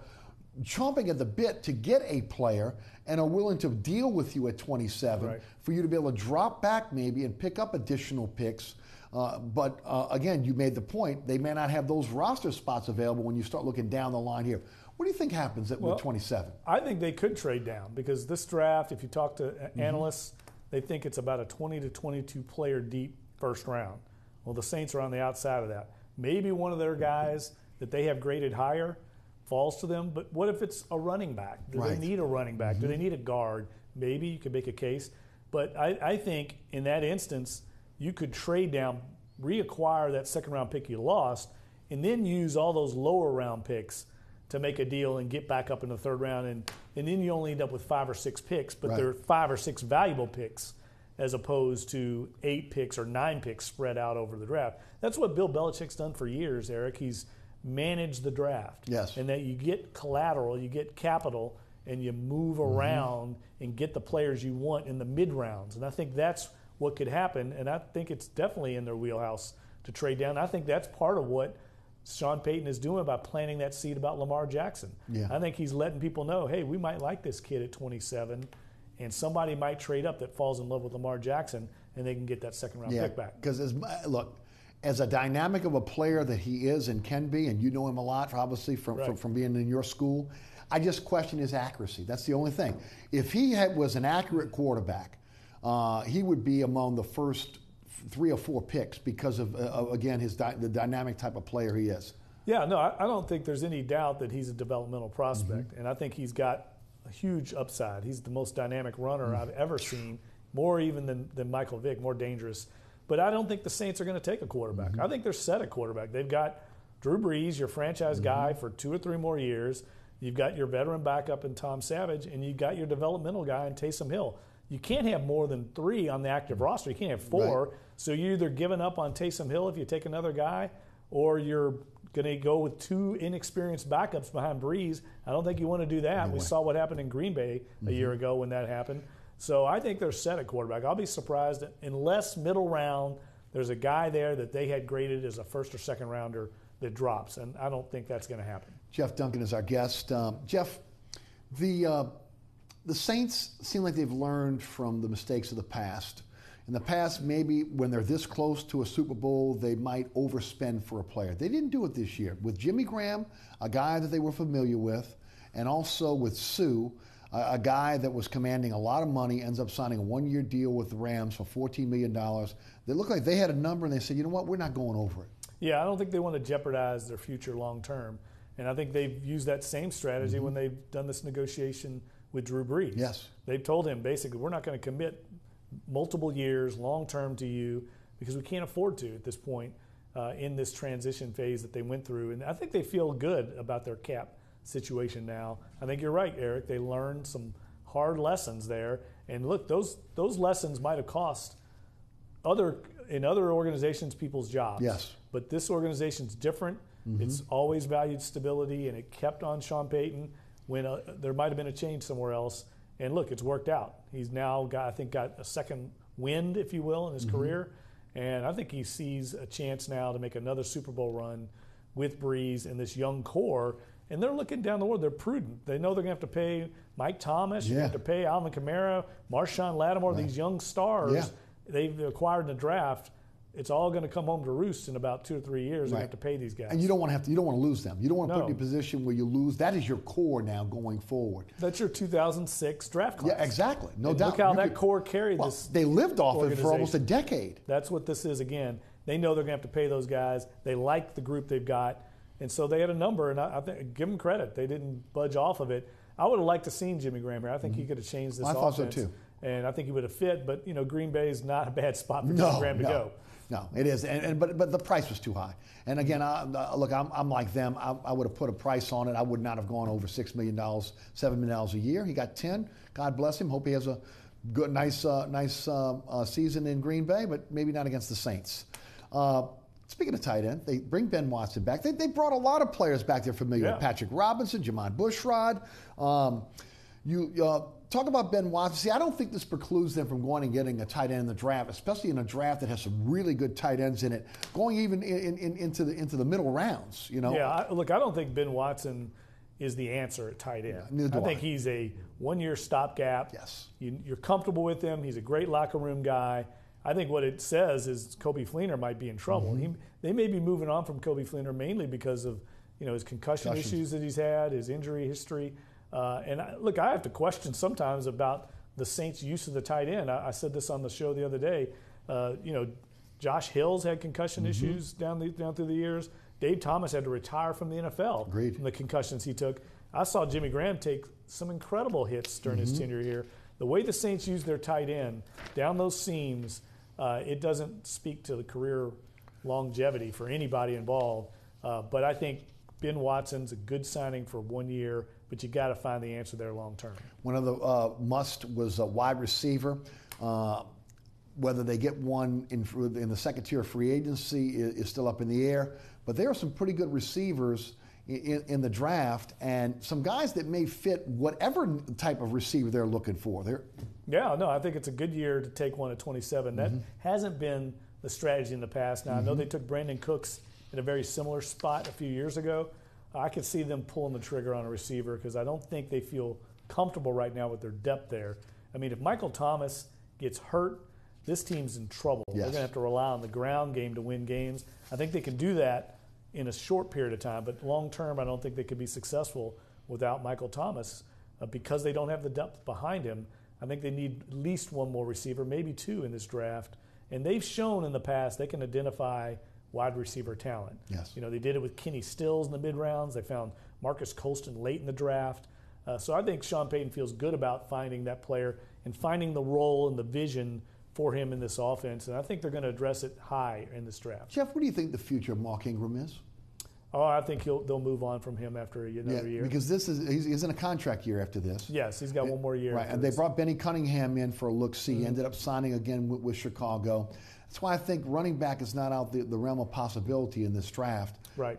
chomping at the bit to get a player and are willing to deal with you at 27 for you to be able to drop back maybe and pick up additional picks. But again, you made the point, they may not have those roster spots available when you start looking down the line here. What do you think happens with 27? I think they could trade down because this draft, if you talk to analysts, they think it's about a 20 to 22 player deep first round. Well, the Saints are on the outside of that. Maybe one of their guys that they have graded higher falls to them, but what if it's a running back? Do they need a running back? Do they need a guard? Maybe you could make a case. But I think in that instance, you could trade down, reacquire that second-round pick you lost, and then use all those lower-round picks to make a deal and get back up in the third round. And then you only end up with 5 or 6 picks, but they're 5 or 6 valuable picks as opposed to 8 picks or 9 picks spread out over the draft. That's what Bill Belichick's done for years, Eric. He's managed the draft. Yes. And that you get collateral, you get capital, and you move around and get the players you want in the mid-rounds. And I think that's what could happen, and I think it's definitely in their wheelhouse to trade down. I think that's part of what Sean Payton is doing by planting that seed about Lamar Jackson. Yeah. I think he's letting people know, hey, we might like this kid at 27, and somebody might trade up that falls in love with Lamar Jackson, and they can get that second-round pick back. Because, as a dynamic of a player that he is and can be, and you know him a lot, obviously, from being in your school, I just question his accuracy. That's the only thing. If he was an accurate quarterback, he would be among the first 3 or 4 picks because of again, the dynamic type of player he is. Yeah, no, I don't think there's any doubt that he's a developmental prospect, and I think he's got a huge upside. He's the most dynamic runner I've ever seen, more even than Michael Vick, more dangerous. But I don't think the Saints are going to take a quarterback. I think they're set at quarterback. They've got Drew Brees, your franchise guy, for 2 or 3 more years. You've got your veteran backup in Tom Savage, and you've got your developmental guy in Taysom Hill. You can't have more than 3 on the active roster. You can't have 4. Right. So you're either giving up on Taysom Hill if you take another guy, or you're going to go with 2 inexperienced backups behind Brees. I don't think you want to do that. We saw what happened in Green Bay a year ago when that happened. So I think they're set at quarterback. I'll be surprised unless middle round there's a guy there that they had graded as a first or second rounder that drops, and I don't think that's going to happen. Jeff Duncan is our guest. Jeff, the Saints seem like they've learned from the mistakes of the past. In the past, maybe when they're this close to a Super Bowl, they might overspend for a player. They didn't do it this year. With Jimmy Graham, a guy that they were familiar with, and also with Sue, a guy that was commanding a lot of money, ends up signing a 1-year deal with the Rams for $14 million. They looked like they had a number, and they said, you know what, we're not going over it. Yeah, I don't think they want to jeopardize their future long term. And I think they've used that same strategy when they've done this negotiation with Drew Brees. Yes. They've told him, basically, we're not going to commit multiple years long term to you because we can't afford to at this point in this transition phase that they went through. And I think they feel good about their cap situation now. I think you're right, Eric. They learned some hard lessons there. And look, those lessons might have cost in other organizations people's jobs. Yes. But this organization's different. It's always valued stability, and it kept on Sean Payton when there might have been a change somewhere else. And look, it's worked out. He's now got a second wind, if you will, in his career. And I think he sees a chance now to make another Super Bowl run with Brees and this young core. And they're looking down the road. They're prudent. They know they're going to have to pay Mike Thomas. You're going to have to pay Alvin Kamara, Marshawn Lattimore, these young stars they've acquired in the draft. it's all going to come home to roost in about 2 or 3 years. They have to pay these guys, and you don't want to lose them. You don't want to put in a position where you lose. That is your core now going forward. That's your 2006 draft class. Yeah, exactly. No doubt. Look how that core carried this. They lived off it for almost a decade. That's what this is. Again, they know they're going to have to pay those guys. They like the group they've got, and so they had a number. And I think give them credit. They didn't budge off of it. I would have liked to seen Jimmy Graham here. I think he could have changed this offense. I thought so too. And I think he would have fit. But Green Bay is not a bad spot for Jimmy Graham to go. No, it is, but the price was too high. And again, look, I'm like them. I would have put a price on it. I would not have gone over $6 million, $7 million a year. He got 10. God bless him. Hope he has a good, nice season in Green Bay, but maybe not against the Saints. Speaking of tight end, they bring Ben Watson back. They brought a lot of players back there familiar with Patrick Robinson, Jamon Bushrod. Talk about Ben Watson. See, I don't think this precludes them from going and getting a tight end in the draft, especially in a draft that has some really good tight ends in it, going even into the middle rounds. Yeah, I don't think Ben Watson is the answer at tight end. I think he's a one-year stopgap. Yes, you're comfortable with him. He's a great locker room guy. I think what it says is Kobe Fleener might be in trouble. They may be moving on from Kobe Fleener mainly because of his concussion issues that he's had, his injury history. I have to question sometimes about the Saints' use of the tight end. I said this on the show the other day. Josh Hill's had concussion issues down through the years. Dave Thomas had to retire from the NFL from the concussions he took. I saw Jimmy Graham take some incredible hits during his tenure here. The way the Saints use their tight end down those seams, it doesn't speak to the career longevity for anybody involved. But I think Ben Watson's a good signing for 1 year, but you got to find the answer there long term. One of the must was a wide receiver. Whether they get one in the second tier of free agency is still up in the air. But there are some pretty good receivers in the draft, and some guys that may fit whatever type of receiver they're looking for. I think it's a good year to take one at 27. That hasn't been the strategy in the past. Now, I know they took Brandon Cooks in a very similar spot a few years ago. I could see them pulling the trigger on a receiver because I don't think they feel comfortable right now with their depth there. I mean, if Michael Thomas gets hurt, this team's in trouble. Yes. They're going to have to rely on the ground game to win games. I think they can do that in a short period of time, but long term, I don't think they could be successful without Michael Thomas because they don't have the depth behind him. I think they need at least one more receiver, maybe two in this draft. And they've shown in the past they can identify wide receiver talent. Yes. They did it with Kenny Stills in the mid-rounds. They found Marcus Colston late in the draft. So I think Sean Payton feels good about finding that player and finding the role and the vision for him in this offense. And I think they're going to address it high in this draft. Jeff, what do you think the future of Mark Ingram is? Oh, I think they'll move on from him after another year. Because he's in a contract year after this. Yes, he's got one more year. Right, and they brought Benny Cunningham in for a look-see. Ended up signing again with Chicago. That's why I think running back is not out the realm of possibility in this draft. Right.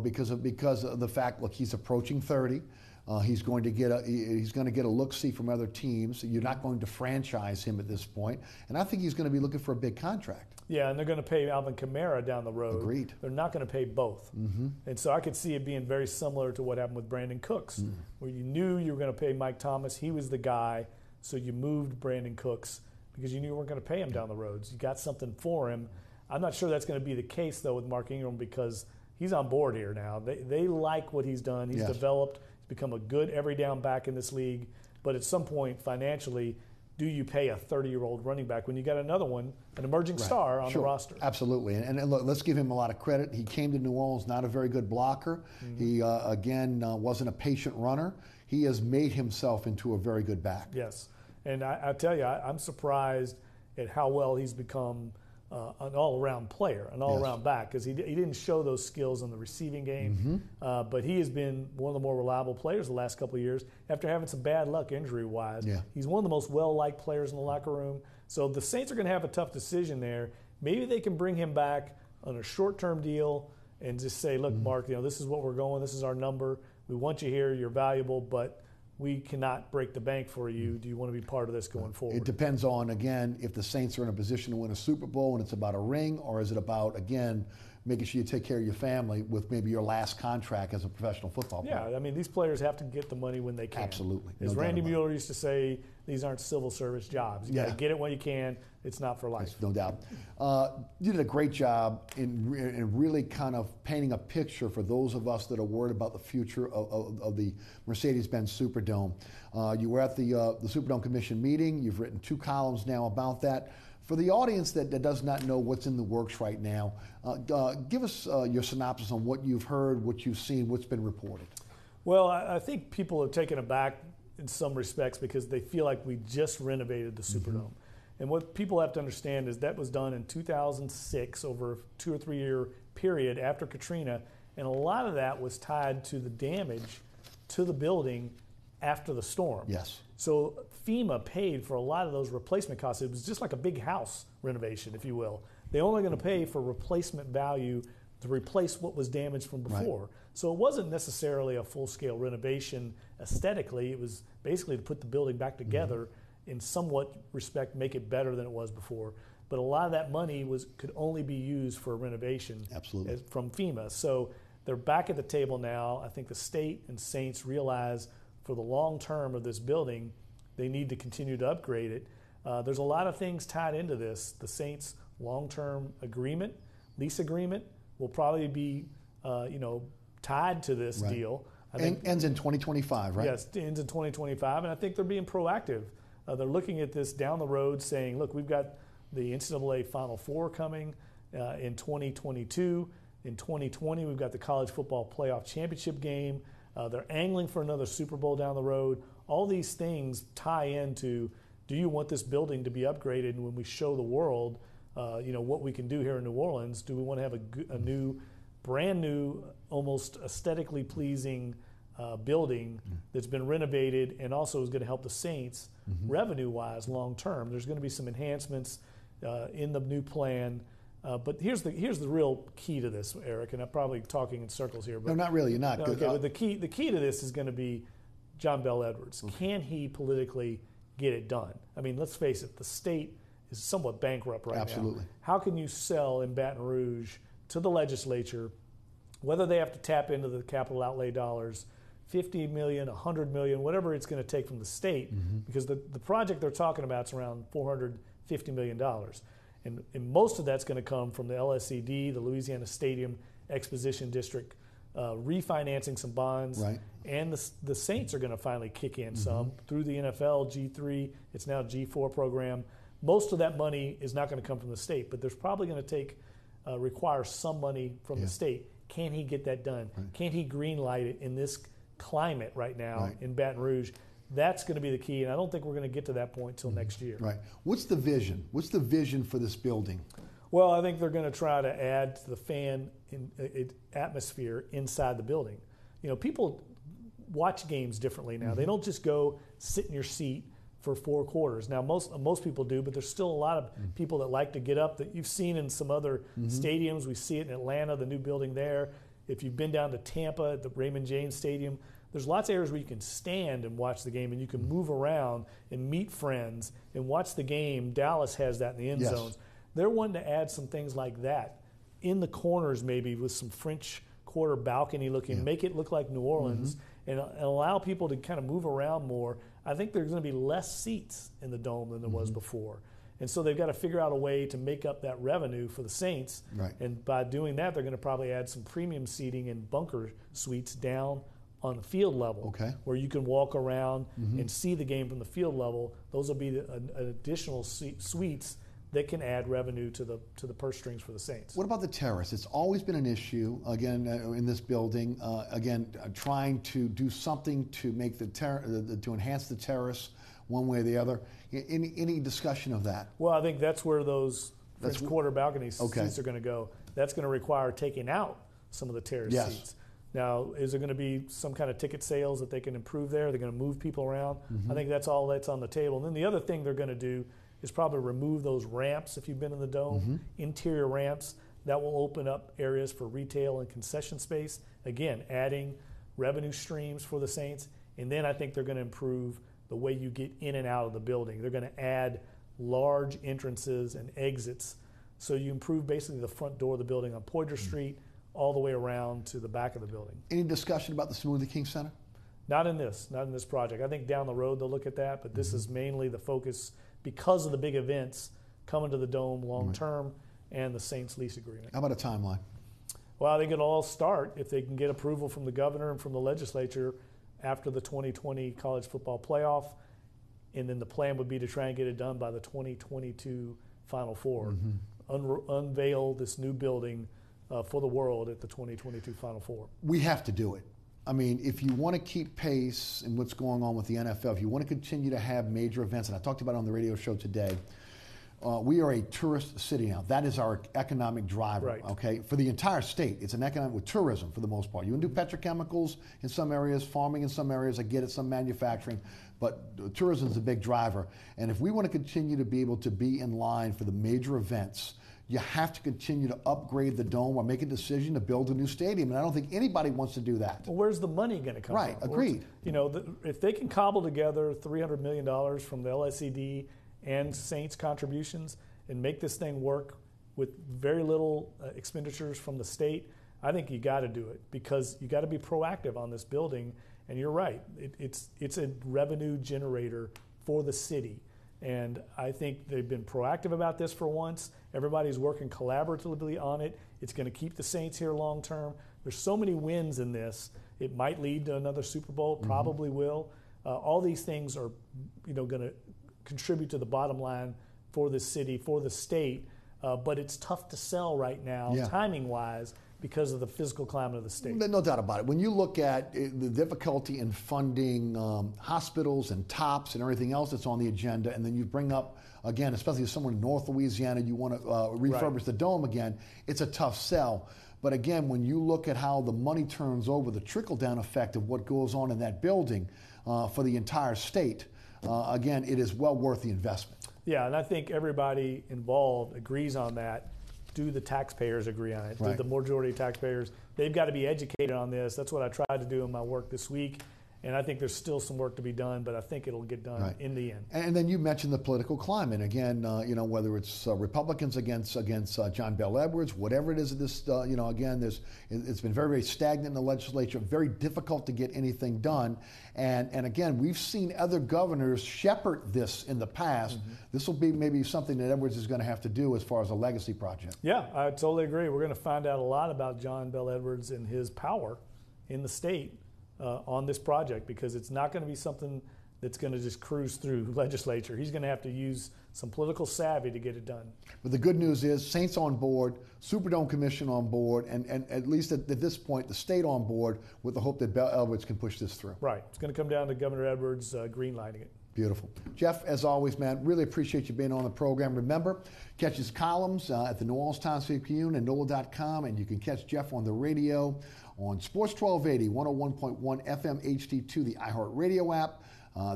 Because of the fact, look, he's approaching 30. He's going to get a look-see from other teams. You're not going to franchise him at this point, and I think he's going to be looking for a big contract. Yeah, and they're going to pay Alvin Kamara down the road. Agreed. They're not going to pay both. And so I could see it being very similar to what happened with Brandon Cooks, where you knew you were going to pay Mike Thomas. He was the guy, so you moved Brandon Cooks because you knew you weren't going to pay him down the road. So you got something for him. I'm not sure that's going to be the case, though, with Mark Ingram because he's on board here now. They like what he's done. He's developed. He's become a good every down back in this league. But at some point, financially, do you pay a 30-year-old running back when you got another one, an emerging star on the roster? Absolutely. And look, let's give him a lot of credit. He came to New Orleans not a very good blocker. He, wasn't a patient runner. He has made himself into a very good back. Yes. And I tell you, I'm surprised at how well he's become an all-around player, an all-around back, because he didn't show those skills in the receiving game. But he has been one of the more reliable players the last couple of years after having some bad luck injury-wise. Yeah. He's one of the most well-liked players in the locker room. So the Saints are going to have a tough decision there. Maybe they can bring him back on a short-term deal and just say, look, Mark, this is what we're going. This is our number. We want you here. You're valuable, but we cannot break the bank for you. Do you want to be part of this going forward? It depends on, again, if the Saints are in a position to win a Super Bowl and it's about a ring, or is it about, again, making sure you take care of your family with maybe your last contract as a professional football player. Yeah, I mean, these players have to get the money when they can. Absolutely. As No Randy doubt about Mueller used to say, these aren't civil service jobs. You got to get it when you can. It's not for life. No doubt. You did a great job in really kind of painting a picture for those of us that are worried about the future of the Mercedes-Benz Superdome. You were at the Superdome Commission meeting. You've written 2 columns now about that. For the audience that does not know what's in the works right now, give us your synopsis on what you've heard, what you've seen, what's been reported. Well, I think people are taken aback in some respects because they feel like we just renovated the Superdome. And what people have to understand is that was done in 2006, over a 2 or 3 year period after Katrina, and a lot of that was tied to the damage to the building after the storm. Yes. So FEMA paid for a lot of those replacement costs. It was just like a big house renovation, if you will. They're only going to pay for replacement value to replace what was damaged from before. Right. So it wasn't necessarily a full-scale renovation aesthetically. It was basically to put the building back together in somewhat respect, make it better than it was before. But a lot of that money could only be used for renovation. Absolutely. From FEMA. So they're back at the table now. I think the state and Saints realize for the long term of this building, they need to continue to upgrade it. There's a lot of things tied into this. The Saints' long-term agreement, lease agreement, will probably be tied to this deal. I think ends in 2025, right? Yes, ends in 2025, and I think they're being proactive. They're looking at this down the road, saying, "Look, we've got the NCAA Final Four coming in 2022. In 2020, we've got the College Football Playoff Championship game. They're angling for another Super Bowl down the road. All these things tie into, do you want this building to be upgraded? And when we show the world, what we can do here in New Orleans, do we want to have a new, brand new, almost aesthetically pleasing building that's been renovated and also is going to help the Saints revenue-wise long term? There's going to be some enhancements in the new plan. But here's the real key to this, Eric, and I'm probably talking in circles here. But, no, not really. You're not. Okay, but the key to this is going to be John Bell Edwards. Can he politically get it done? I mean, let's face it, the state is somewhat bankrupt right now. Absolutely. How can you sell in Baton Rouge to the legislature, whether they have to tap into the capital outlay dollars, $50 million, $100 million, whatever it's going to take from the state, because the project they're talking about is around $450 million. And most of that's going to come from the LSED, the Louisiana Stadium Exposition District, refinancing some bonds. Right. And the Saints are going to finally kick in some through the NFL, G3, it's now G4 program. Most of that money is not going to come from the state, but there's probably going to require some money from the state. Can he get that done? Right. Can he green light it in this climate right now in Baton Rouge? That's going to be the key, and I don't think we're going to get to that point until next year. Right. What's the vision? What's the vision for this building? Well, I think they're going to try to add to the fan atmosphere inside the building. You know, people watch games differently now. They don't just go sit in your seat for 4 quarters. Now, most people do, but there's still a lot of people that like to get up that you've seen in some other stadiums. We see it in Atlanta, the new building there. If you've been down to Tampa at the Raymond James Stadium, there's lots of areas where you can stand and watch the game, and you can move around and meet friends and watch the game. Dallas has that in the end zones. They're wanting to add some things like that in the corners, maybe with some French Quarter balcony looking, make it look like New Orleans, and allow people to kind of move around more. I think there's going to be less seats in the Dome than there was before. And so they've got to figure out a way to make up that revenue for the Saints. Right. And by doing that, they're going to probably add some premium seating and bunker suites down on the field level, where you can walk around and see the game from the field level. Those will be an additional suites that can add revenue to the purse strings for the Saints. What about the terrace? It's always been an issue, again, in this building. Trying to do something to make to enhance the terrace one way or the other. Any discussion of that? Well, I think that's where those French Quarter balcony seats are going to go. That's going to require taking out some of the terrace seats. Now, is there going to be some kind of ticket sales that they can improve there? They're going to move people around. I think that's all that's on the table. And then the other thing they're going to do is probably remove those ramps if you've been in the Dome, interior ramps. That will open up areas for retail and concession space. Again, adding revenue streams for the Saints. And then I think they're going to improve the way you get in and out of the building. They're going to add large entrances and exits So you improve basically the front door of the building on Poydras Street all the way around to the back of the building. Any discussion about the Smoothie King Center? Not in this project. I think down the road they'll look at that, but this is mainly the focus because of the big events coming to the Dome long term and the Saints lease agreement. How about a timeline? Well, I think it'll all start if they can get approval from the governor and from the legislature after the 2020 college football playoff, and then the plan would be to try and get it done by the 2022 Final Four. Unveil this new building for the world at the 2022 Final Four. We have to do it. I mean, if you want to keep pace in what's going on with the NFL, if you want to continue to have major events, and I talked about it on the radio show today, we are a tourist city now. That is our economic driver, okay? For the entire state, it's an economic with tourism for the most part. You can do petrochemicals in some areas, farming in some areas, I get it, some manufacturing, but tourism is a big driver. And if we want to continue to be able to be in line for the major events, you have to continue to upgrade the Dome or make a decision to build a new stadium. And I don't think anybody wants to do that. Well, where's the money going to come from? Right, agreed. You know, if they can cobble together $300 million from the LSCD and Saints contributions and make this thing work with very little expenditures from the state, I think you got to do it because you got to be proactive on this building. And you're right, it's a revenue generator for the city. And I think they've been proactive about this for once. Everybody's working collaboratively on it. It's going to keep the Saints here long term. There's so many wins in this. It might lead to another Super Bowl, probably will. All these things are, going to contribute to the bottom line for the city, for the state. But it's tough to sell right now, timing-wise, because of the physical climate of the state. No doubt about it. When you look at the difficulty in funding hospitals and TOPS and everything else that's on the agenda, and then you bring up, again, especially if someone in North Louisiana, you want to refurbish the Dome again, it's a tough sell. But again, when you look at how the money turns over, the trickle-down effect of what goes on in that building for the entire state, again, it is well worth the investment. Yeah, and I think everybody involved agrees on that. Do the taxpayers agree on it? Do the majority of taxpayers? They've got to be educated on this. That's what I tried to do in my work this week. And I think there's still some work to be done, but I think it'll get done in the end. And then you mentioned the political climate. Again, whether it's Republicans against John Bell Edwards, whatever it is, again, it's been very, very stagnant in the legislature, very difficult to get anything done. And again, we've seen other governors shepherd this in the past. This will be maybe something that Edwards is going to have to do as far as a legacy project. Yeah, I totally agree. We're going to find out a lot about John Bell Edwards and his power in the state on this project, because it's not going to be something that's going to just cruise through legislature. He's going to have to use some political savvy to get it done. But the good news is Saints on board, Superdome Commission on board, and at least at this point, the state on board with the hope that Bell Edwards can push this through. Right. It's going to come down to Governor Edwards greenlighting it. Beautiful. Jeff, as always, man, really appreciate you being on the program. Remember, catch his columns at the New Orleans Times-Picayune and NOLA.com, and you can catch Jeff on the radio on Sports 1280, 101.1 FM HD2, the iHeartRadio app.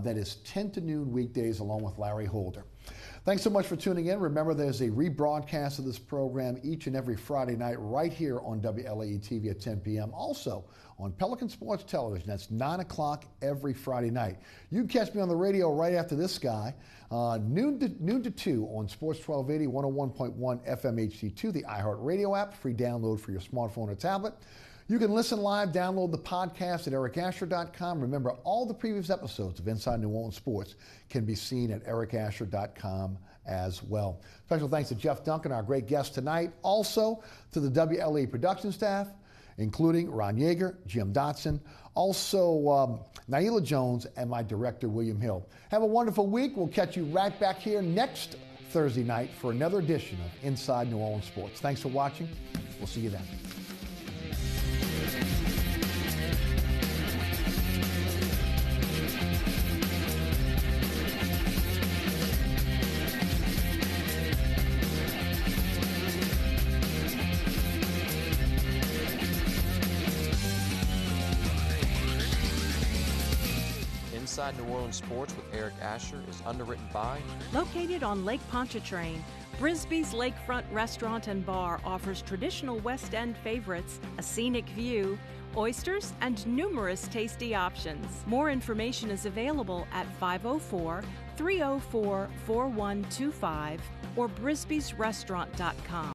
That is 10 to noon weekdays, along with Larry Holder. Thanks so much for tuning in. Remember, there's a rebroadcast of this program each and every Friday night right here on WLAE-TV at 10 p.m. Also on Pelican Sports Television. That's 9 o'clock every Friday night. You can catch me on the radio right after this guy, noon to 2 on Sports 1280, 101.1 FM HD2, the iHeartRadio app, free download for your smartphone or tablet. You can listen live, download the podcast at ericasher.com. Remember, all the previous episodes of Inside New Orleans Sports can be seen at ericasher.com as well. Special thanks to Jeff Duncan, our great guest tonight. Also to the WLAE production staff, including Ron Yeager, Jim Dotson, also Naila Jones, and my director, William Hill. Have a wonderful week. We'll catch you right back here next Thursday night for another edition of Inside New Orleans Sports. Thanks for watching. We'll see you then. Inside New Orleans Sports with Eric Asher is underwritten by... Located on Lake Pontchartrain, Brisbee's Lakefront Restaurant and Bar offers traditional West End favorites, a scenic view, oysters, and numerous tasty options. More information is available at 504-304-4125 or brisbysrestaurant.com.